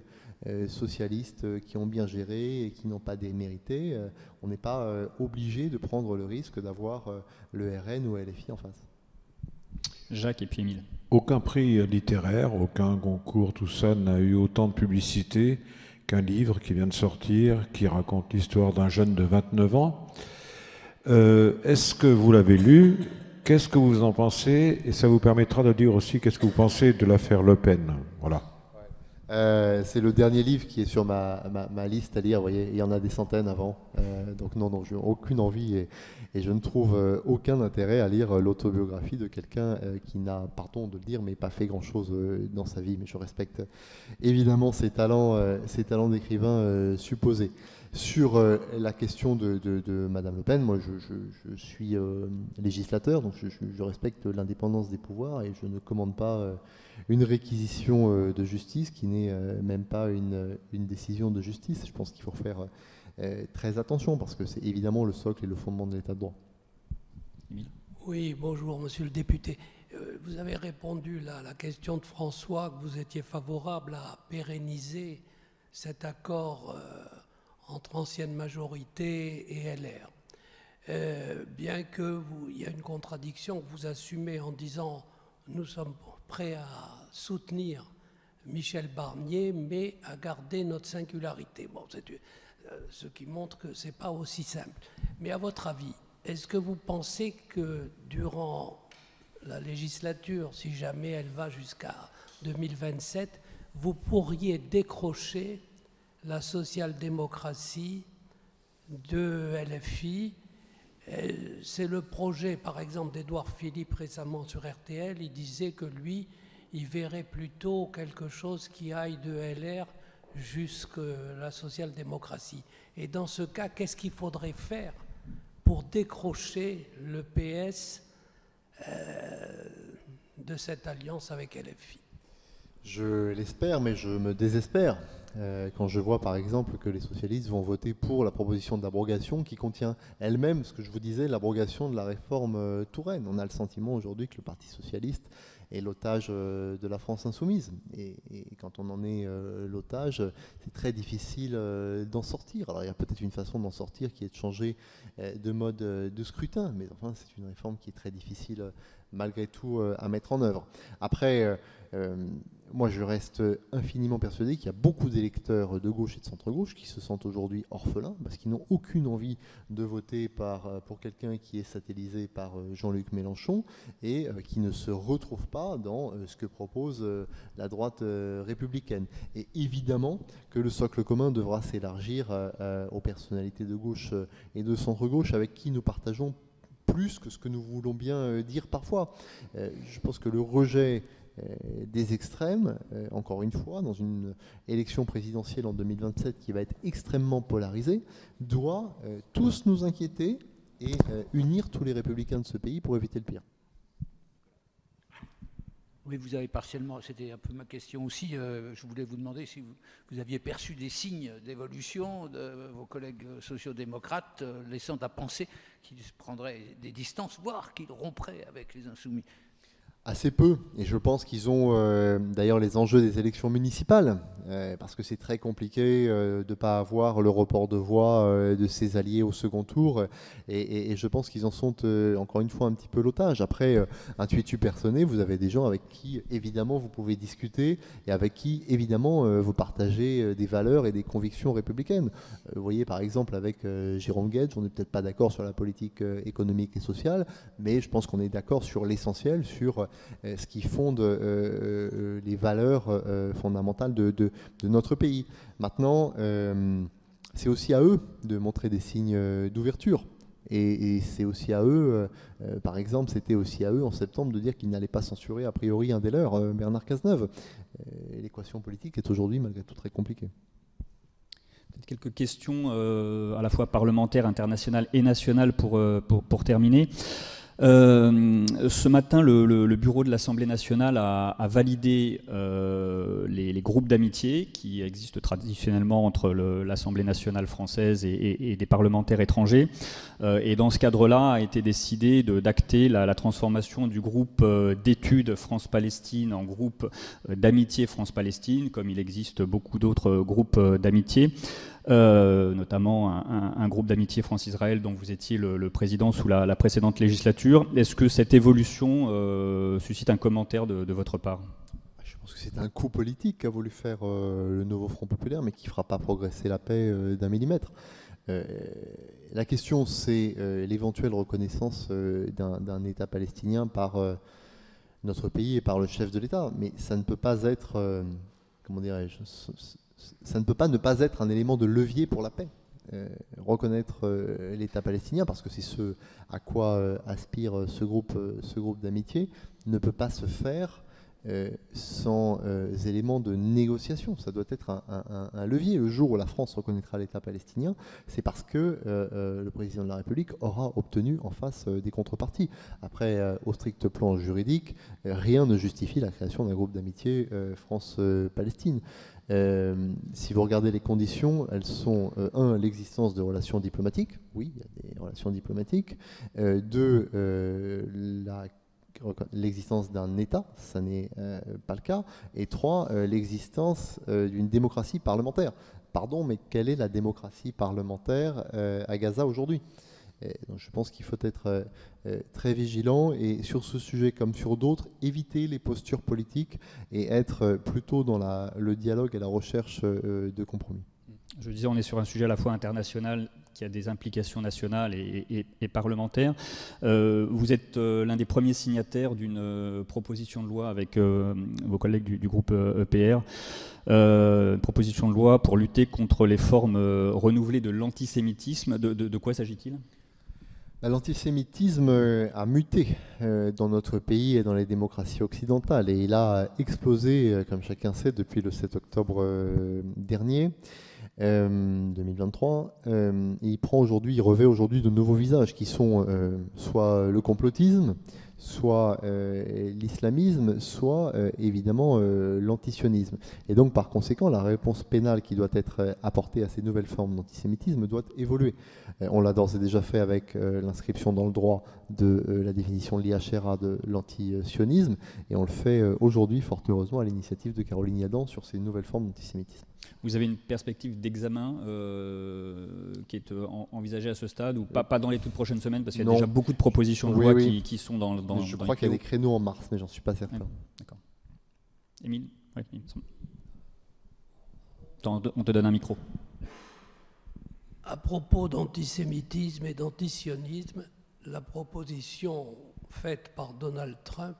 socialistes qui ont bien géré et qui n'ont pas démérité, on n'est pas obligé de prendre le risque d'avoir le RN ou LFI en face. Jacques et puis Émile. Aucun prix littéraire, aucun concours, tout ça n'a eu autant de publicité qu'un livre qui vient de sortir, qui raconte l'histoire d'un jeune de 29 ans. Est-ce que vous l'avez lu ? Qu'est-ce que vous en pensez? Et ça vous permettra de dire aussi qu'est-ce que vous pensez de l'affaire Le Pen. Voilà. C'est le dernier livre qui est sur ma liste à lire. Vous voyez, il y en a des centaines avant. Donc non, je n'ai aucune envie et je ne trouve aucun intérêt à lire l'autobiographie de quelqu'un qui n'a, pardon de le dire, mais pas fait grand-chose dans sa vie. Mais je respecte évidemment ses talents d'écrivain supposés. Sur la question de Madame Le Pen, moi je suis législateur, donc je respecte l'indépendance des pouvoirs et je ne commande pas une réquisition de justice qui n'est même pas une décision de justice. Je pense qu'il faut faire très attention parce que c'est évidemment le socle et le fondement de l'état de droit. Oui, bonjour monsieur le député. Vous avez répondu là, à la question de François que vous étiez favorable à pérenniser cet accord entre ancienne majorité et LR. Bien qu'il y a une contradiction que vous assumez en disant nous sommes prêts à soutenir Michel Barnier, mais à garder notre singularité. Bon, c'est ce qui montre que ce n'est pas aussi simple. Mais à votre avis, est-ce que vous pensez que durant la législature, si jamais elle va jusqu'à 2027, vous pourriez décrocher la social-démocratie de LFI? C'est le projet, par exemple, d'Édouard Philippe récemment sur RTL. Il disait que lui, il verrait plutôt quelque chose qui aille de LR jusqu'à la social-démocratie. Et dans ce cas, qu'est-ce qu'il faudrait faire pour décrocher le PS de cette alliance avec LFI? Je l'espère, mais je me désespère quand je vois par exemple que les socialistes vont voter pour la proposition d'abrogation qui contient elle-même, ce que je vous disais, l'abrogation de la réforme Touraine. On a le sentiment aujourd'hui que le Parti socialiste est l'otage de la France insoumise. Et quand on en est l'otage, c'est très difficile d'en sortir. Alors il y a peut-être une façon d'en sortir qui est de changer de mode de scrutin, mais enfin c'est une réforme qui est très difficile malgré tout à mettre en œuvre. Après, moi je reste infiniment persuadé qu'il y a beaucoup d'électeurs de gauche et de centre-gauche qui se sentent aujourd'hui orphelins parce qu'ils n'ont aucune envie de voter pour quelqu'un qui est satellisé par Jean-Luc Mélenchon et qui ne se retrouvent pas dans ce que propose la droite républicaine. Et évidemment que le socle commun devra s'élargir aux personnalités de gauche et de centre-gauche avec qui nous partageons plus que ce que nous voulons bien dire parfois. Je pense que le rejet des extrêmes, encore une fois, dans une élection présidentielle en 2027 qui va être extrêmement polarisée, doit tous nous inquiéter et unir tous les républicains de ce pays pour éviter le pire. Oui, vous avez partiellement, c'était un peu ma question aussi, je voulais vous demander si vous aviez perçu des signes d'évolution de vos collègues sociodémocrates, laissant à penser qu'ils prendraient des distances, voire qu'ils romperaient avec les insoumis. Assez peu, et je pense qu'ils ont d'ailleurs les enjeux des élections municipales, parce que c'est très compliqué de ne pas avoir le report de voix de ses alliés au second tour, et je pense qu'ils en sont encore une fois un petit peu l'otage. Après, intuitu personné, vous avez des gens avec qui évidemment vous pouvez discuter, et avec qui évidemment vous partagez des valeurs et des convictions républicaines. Vous voyez par exemple avec Jérôme Guedj, on n'est peut-être pas d'accord sur la politique économique et sociale, mais je pense qu'on est d'accord sur l'essentiel, sur ce qui fonde les valeurs fondamentales de notre pays. Maintenant, c'est aussi à eux de montrer des signes d'ouverture. Et c'est aussi à eux, par exemple, c'était aussi à eux en septembre de dire qu'ils n'allaient pas censurer a priori un des leurs, Bernard Cazeneuve. L'équation politique est aujourd'hui malgré tout très compliquée. Quelques questions à la fois parlementaires, internationales et nationales pour terminer. Ce matin, le bureau de l'Assemblée nationale a validé les groupes d'amitié qui existent traditionnellement entre l'Assemblée nationale française et des parlementaires étrangers. Et dans ce cadre-là, a été décidé d'acter la transformation du groupe d'études France-Palestine en groupe d'amitié France-Palestine, comme il existe beaucoup d'autres groupes d'amitié. Notamment un groupe d'amitié France-Israël dont vous étiez le président sous la précédente législature. Est-ce que cette évolution suscite un commentaire de votre part ? Je pense que c'est un coup politique qu'a voulu faire le nouveau Front populaire, mais qui ne fera pas progresser la paix d'un millimètre. La question, c'est l'éventuelle reconnaissance d'un État palestinien par notre pays et par le chef de l'État. Mais ça ne peut pas être, comment dirais-je, ça ne peut pas ne pas être un élément de levier pour la paix. Reconnaître l'État palestinien, parce que c'est ce à quoi aspire ce groupe d'amitié, ne peut pas se faire sans éléments de négociation. Ça doit être un levier. Le jour où la France reconnaîtra l'État palestinien, c'est parce que le président de la République aura obtenu en face des contreparties. Après, au strict plan juridique, rien ne justifie la création d'un groupe d'amitié France-Palestine. Si vous regardez les conditions, elles sont l'existence de relations diplomatiques. Oui, il y a des relations diplomatiques. L'existence d'un État, ça n'est pas le cas. Et 3, l'existence d'une démocratie parlementaire. Pardon, mais quelle est la démocratie parlementaire à Gaza aujourd'hui ? Donc je pense qu'il faut être très vigilant et sur ce sujet comme sur d'autres, éviter les postures politiques et être plutôt dans le dialogue et la recherche de compromis. Je disais, on est sur un sujet à la fois international qui a des implications nationales et parlementaires. Vous êtes l'un des premiers signataires d'une proposition de loi avec vos collègues du groupe EPR, proposition de loi pour lutter contre les formes renouvelées de l'antisémitisme. De quoi s'agit-il ? L'antisémitisme a muté dans notre pays et dans les démocraties occidentales, et il a explosé, comme chacun sait, depuis le 7 octobre dernier, 2023. Il revêt aujourd'hui de nouveaux visages qui sont soit le complotisme, soit l'islamisme, soit évidemment l'antisionisme. Et donc par conséquent, la réponse pénale qui doit être apportée à ces nouvelles formes d'antisémitisme doit évoluer. On l'a d'ores et déjà fait avec l'inscription dans le droit de la définition de l'IHRA de l'antisionisme, et on le fait aujourd'hui fort heureusement à l'initiative de Caroline Yadan sur ces nouvelles formes d'antisémitisme. Vous avez une perspective d'examen qui est envisagée à ce stade, ou pas dans les toutes prochaines semaines, parce qu'il y a déjà beaucoup de propositions de loi qui sont dans je crois qu'il y a des créneaux en mars, mais j'en suis pas certain. Ouais, d'accord. Émile, oui, il me semble. Attends, on te donne un micro. À propos d'antisémitisme et d'antisionisme, la proposition faite par Donald Trump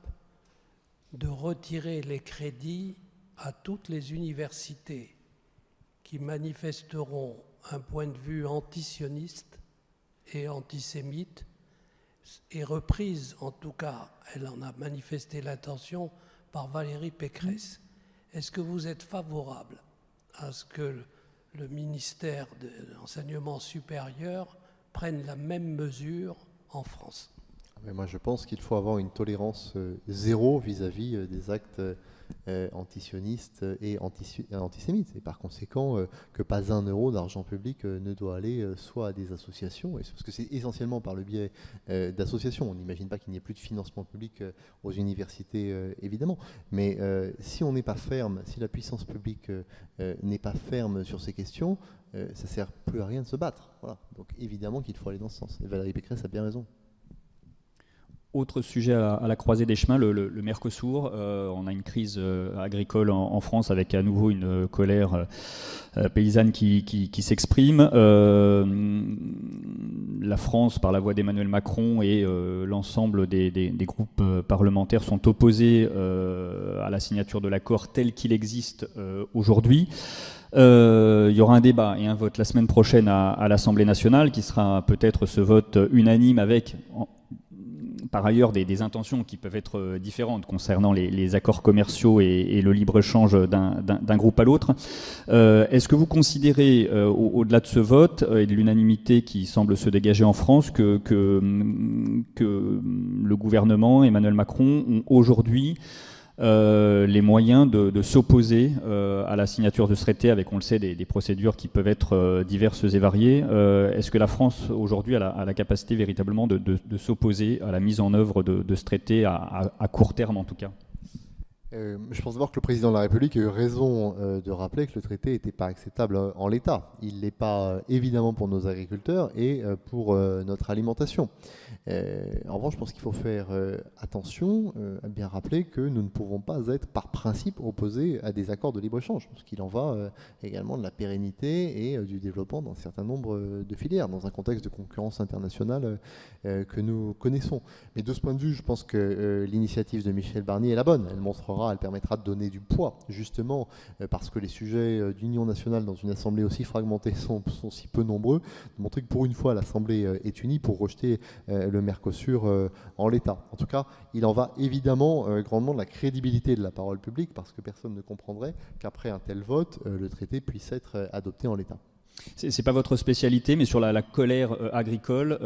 de retirer les crédits à toutes les universités qui manifesteront un point de vue antisioniste et antisémite est reprise, en tout cas, elle en a manifesté l'intention par Valérie Pécresse. Est-ce que vous êtes favorable à ce que le ministère de l'Enseignement supérieur prenne la même mesure en France? Mais moi, je pense qu'il faut avoir une tolérance zéro vis-à-vis des actes antisionistes et antisémites. Et par conséquent, que pas un euro d'argent public ne doit aller soit à des associations, parce que c'est essentiellement par le biais d'associations. On n'imagine pas qu'il n'y ait plus de financement public aux universités, évidemment. Mais si on n'est pas ferme, si la puissance publique n'est pas ferme sur ces questions, ça ne sert plus à rien de se battre. Voilà. Donc évidemment qu'il faut aller dans ce sens. Et Valérie Pécresse a bien raison. Autre sujet à la croisée des chemins, le Mercosur. On a une crise agricole en France avec à nouveau une colère paysanne qui s'exprime. La France, par la voix d'Emmanuel Macron et l'ensemble des groupes parlementaires sont opposés à la signature de l'accord tel qu'il existe aujourd'hui. Il y aura un débat et un vote la semaine prochaine à l'Assemblée nationale qui sera peut-être ce vote unanime avec... par ailleurs des intentions qui peuvent être différentes concernant les accords commerciaux et le libre-échange d'un groupe à l'autre. Est-ce que vous considérez, au-delà de ce vote et de l'unanimité qui semble se dégager en France, que le gouvernement, Emmanuel Macron, ont aujourd'hui les moyens de s'opposer à la signature de ce traité avec, on le sait, des procédures qui peuvent être diverses et variées. Est-ce que la France aujourd'hui a la capacité véritablement de s'opposer à la mise en œuvre de ce traité à court terme en tout cas ? Je pense d'abord que le président de la République a eu raison de rappeler que le traité n'était pas acceptable en l'état. Il ne l'est pas évidemment pour nos agriculteurs et pour notre alimentation. En revanche, je pense qu'il faut faire attention à bien rappeler que nous ne pouvons pas être par principe opposés à des accords de libre-échange, parce qu'il en va également de la pérennité et du développement d'un certain nombre de filières, dans un contexte de concurrence internationale que nous connaissons. Mais de ce point de vue, je pense que l'initiative de Michel Barnier est la bonne. Elle permettra de donner du poids, justement, parce que les sujets d'union nationale dans une assemblée aussi fragmentée sont si peu nombreux, de montrer que pour une fois l'Assemblée est unie pour rejeter le Mercosur en l'état. En tout cas, il en va évidemment grandement de la crédibilité de la parole publique, parce que personne ne comprendrait qu'après un tel vote, le traité puisse être adopté en l'état. C'est pas votre spécialité, mais sur la colère agricole,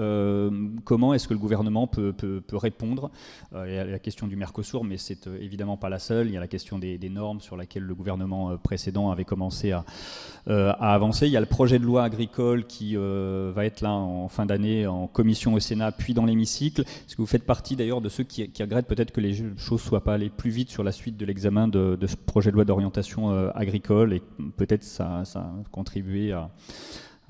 comment est-ce que le gouvernement peut répondre ? Il y a la question du Mercosur, mais c'est évidemment pas la seule. Il y a la question des normes sur laquelle le gouvernement précédent avait commencé à avancer. Il y a le projet de loi agricole qui va être là en fin d'année en commission au Sénat, puis dans l'hémicycle. Est-ce que vous faites partie d'ailleurs de ceux qui regrettent peut-être que les choses soient pas allées plus vite sur la suite de l'examen de ce projet de loi d'orientation agricole, et peut-être ça a contribué à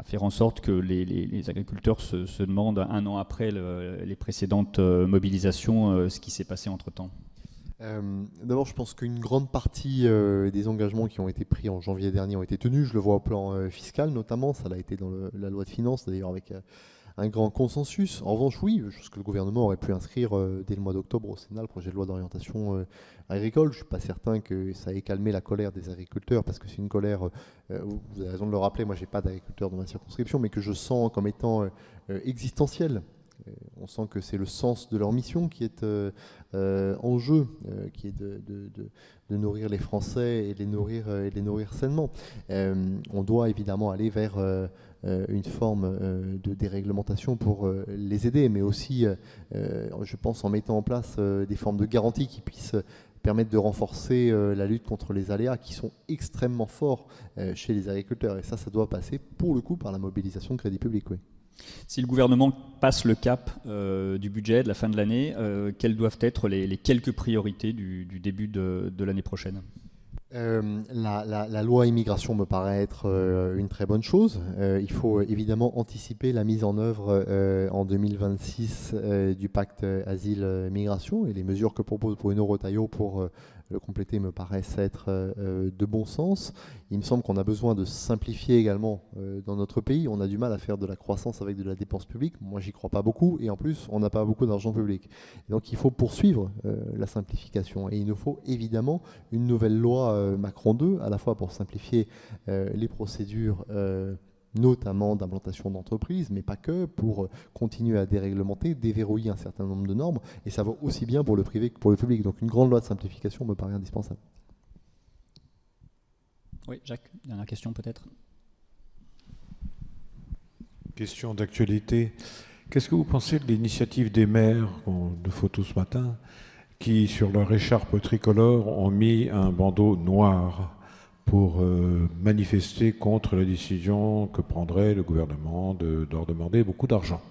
faire en sorte que les agriculteurs se demandent un an après les précédentes mobilisations ce qui s'est passé entre-temps? D'abord, je pense qu'une grande partie des engagements qui ont été pris en janvier dernier ont été tenus. Je le vois au plan fiscal notamment, ça l'a été dans la loi de finances, d'ailleurs avec un grand consensus. En revanche, oui, je pense que le gouvernement aurait pu inscrire dès le mois d'octobre au Sénat le projet de loi d'orientation agricole. Je ne suis pas certain que ça ait calmé la colère des agriculteurs, parce que c'est une colère, vous avez raison de le rappeler, moi je n'ai pas d'agriculteurs dans ma circonscription, mais que je sens comme étant existentielle. On sent que c'est le sens de leur mission qui est en jeu, qui est de nourrir les Français et de les nourrir sainement. On doit évidemment aller vers une forme de déréglementation pour les aider, mais aussi, je pense, en mettant en place des formes de garantie qui puissent permettre de renforcer la lutte contre les aléas qui sont extrêmement forts chez les agriculteurs. Et ça doit passer pour le coup par la mobilisation de crédit public, oui. Si le gouvernement passe le cap du budget de la fin de l'année, quelles doivent être les quelques priorités du début de l'année prochaine ? La loi immigration me paraît être une très bonne chose. Il faut évidemment anticiper la mise en œuvre en 2026 du pacte asile-migration, et les mesures que propose Bruno Retailleau pour le compléter me paraissent être de bon sens. Il me semble qu'on a besoin de simplifier également dans notre pays. On a du mal à faire de la croissance avec de la dépense publique. Moi, j'y crois pas beaucoup, et en plus, on n'a pas beaucoup d'argent public. Et donc, il faut poursuivre la simplification. Et il nous faut évidemment une nouvelle loi Macron 2, à la fois pour simplifier les procédures, notamment d'implantation d'entreprises, mais pas que, pour continuer à déréglementer, déverrouiller un certain nombre de normes, et ça va aussi bien pour le privé que pour le public. Donc une grande loi de simplification me paraît indispensable. Oui, Jacques, dernière question peut-être. Question d'actualité. Qu'est-ce que vous pensez de l'initiative des maires, de photos ce matin, qui, sur leur écharpe tricolore, ont mis un bandeau noir pour manifester contre la décision que prendrait le gouvernement de leur demander beaucoup d'argent?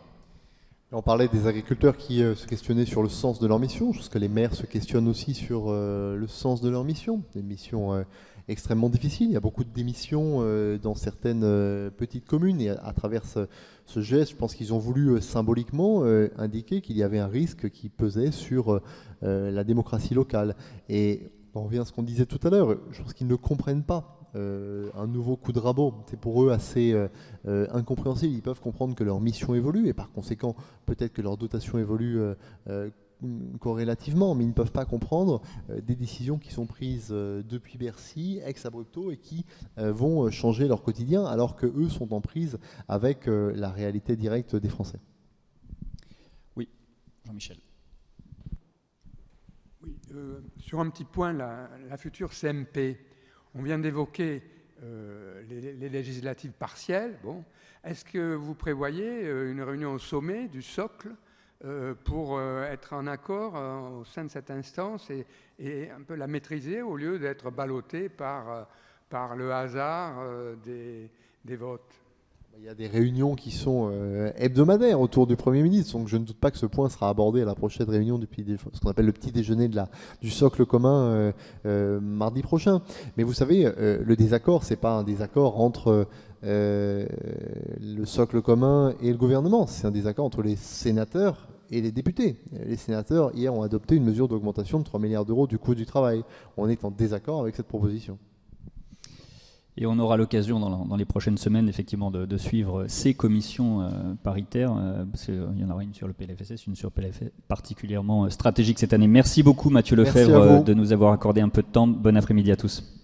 On parlait des agriculteurs qui se questionnaient sur le sens de leur mission. Je pense que les maires se questionnent aussi sur le sens de leur mission. Des missions extrêmement difficiles. Il y a beaucoup de démissions dans certaines petites communes. Et à travers ce geste, je pense qu'ils ont voulu symboliquement indiquer qu'il y avait un risque qui pesait sur la démocratie locale. Et on revient à ce qu'on disait tout à l'heure. Je pense qu'ils ne comprennent pas un nouveau coup de rabot. C'est pour eux assez incompréhensible. Ils peuvent comprendre que leur mission évolue, et par conséquent, peut-être que leur dotation évolue corrélativement, mais ils ne peuvent pas comprendre des décisions qui sont prises depuis Bercy, ex abrupto, et qui vont changer leur quotidien, alors qu'eux sont en prise avec la réalité directe des Français. Oui, Jean-Michel. Oui, sur un petit point, la future CMP, on vient d'évoquer les législatives partielles. Bon. Est-ce que vous prévoyez une réunion au sommet du socle pour être en accord au sein de cette instance et un peu la maîtriser au lieu d'être ballottée par le hasard des votes? Il y a des réunions qui sont hebdomadaires autour du Premier ministre, donc je ne doute pas que ce point sera abordé à la prochaine réunion, ce qu'on appelle le petit déjeuner du socle commun mardi prochain. Mais vous savez, le désaccord, ce n'est pas un désaccord entre le socle commun et le gouvernement, c'est un désaccord entre les sénateurs et les députés. Les sénateurs, hier, ont adopté une mesure d'augmentation de 3 milliards d'euros du coût du travail. On est en désaccord avec cette proposition. Et on aura l'occasion dans les prochaines semaines, effectivement, de suivre ces commissions paritaires, parce qu'il y en aura une sur le PLFSS, une sur le PLF particulièrement stratégique cette année. Merci beaucoup, Mathieu Lefebvre, de nous avoir accordé un peu de temps. Bon après-midi à tous.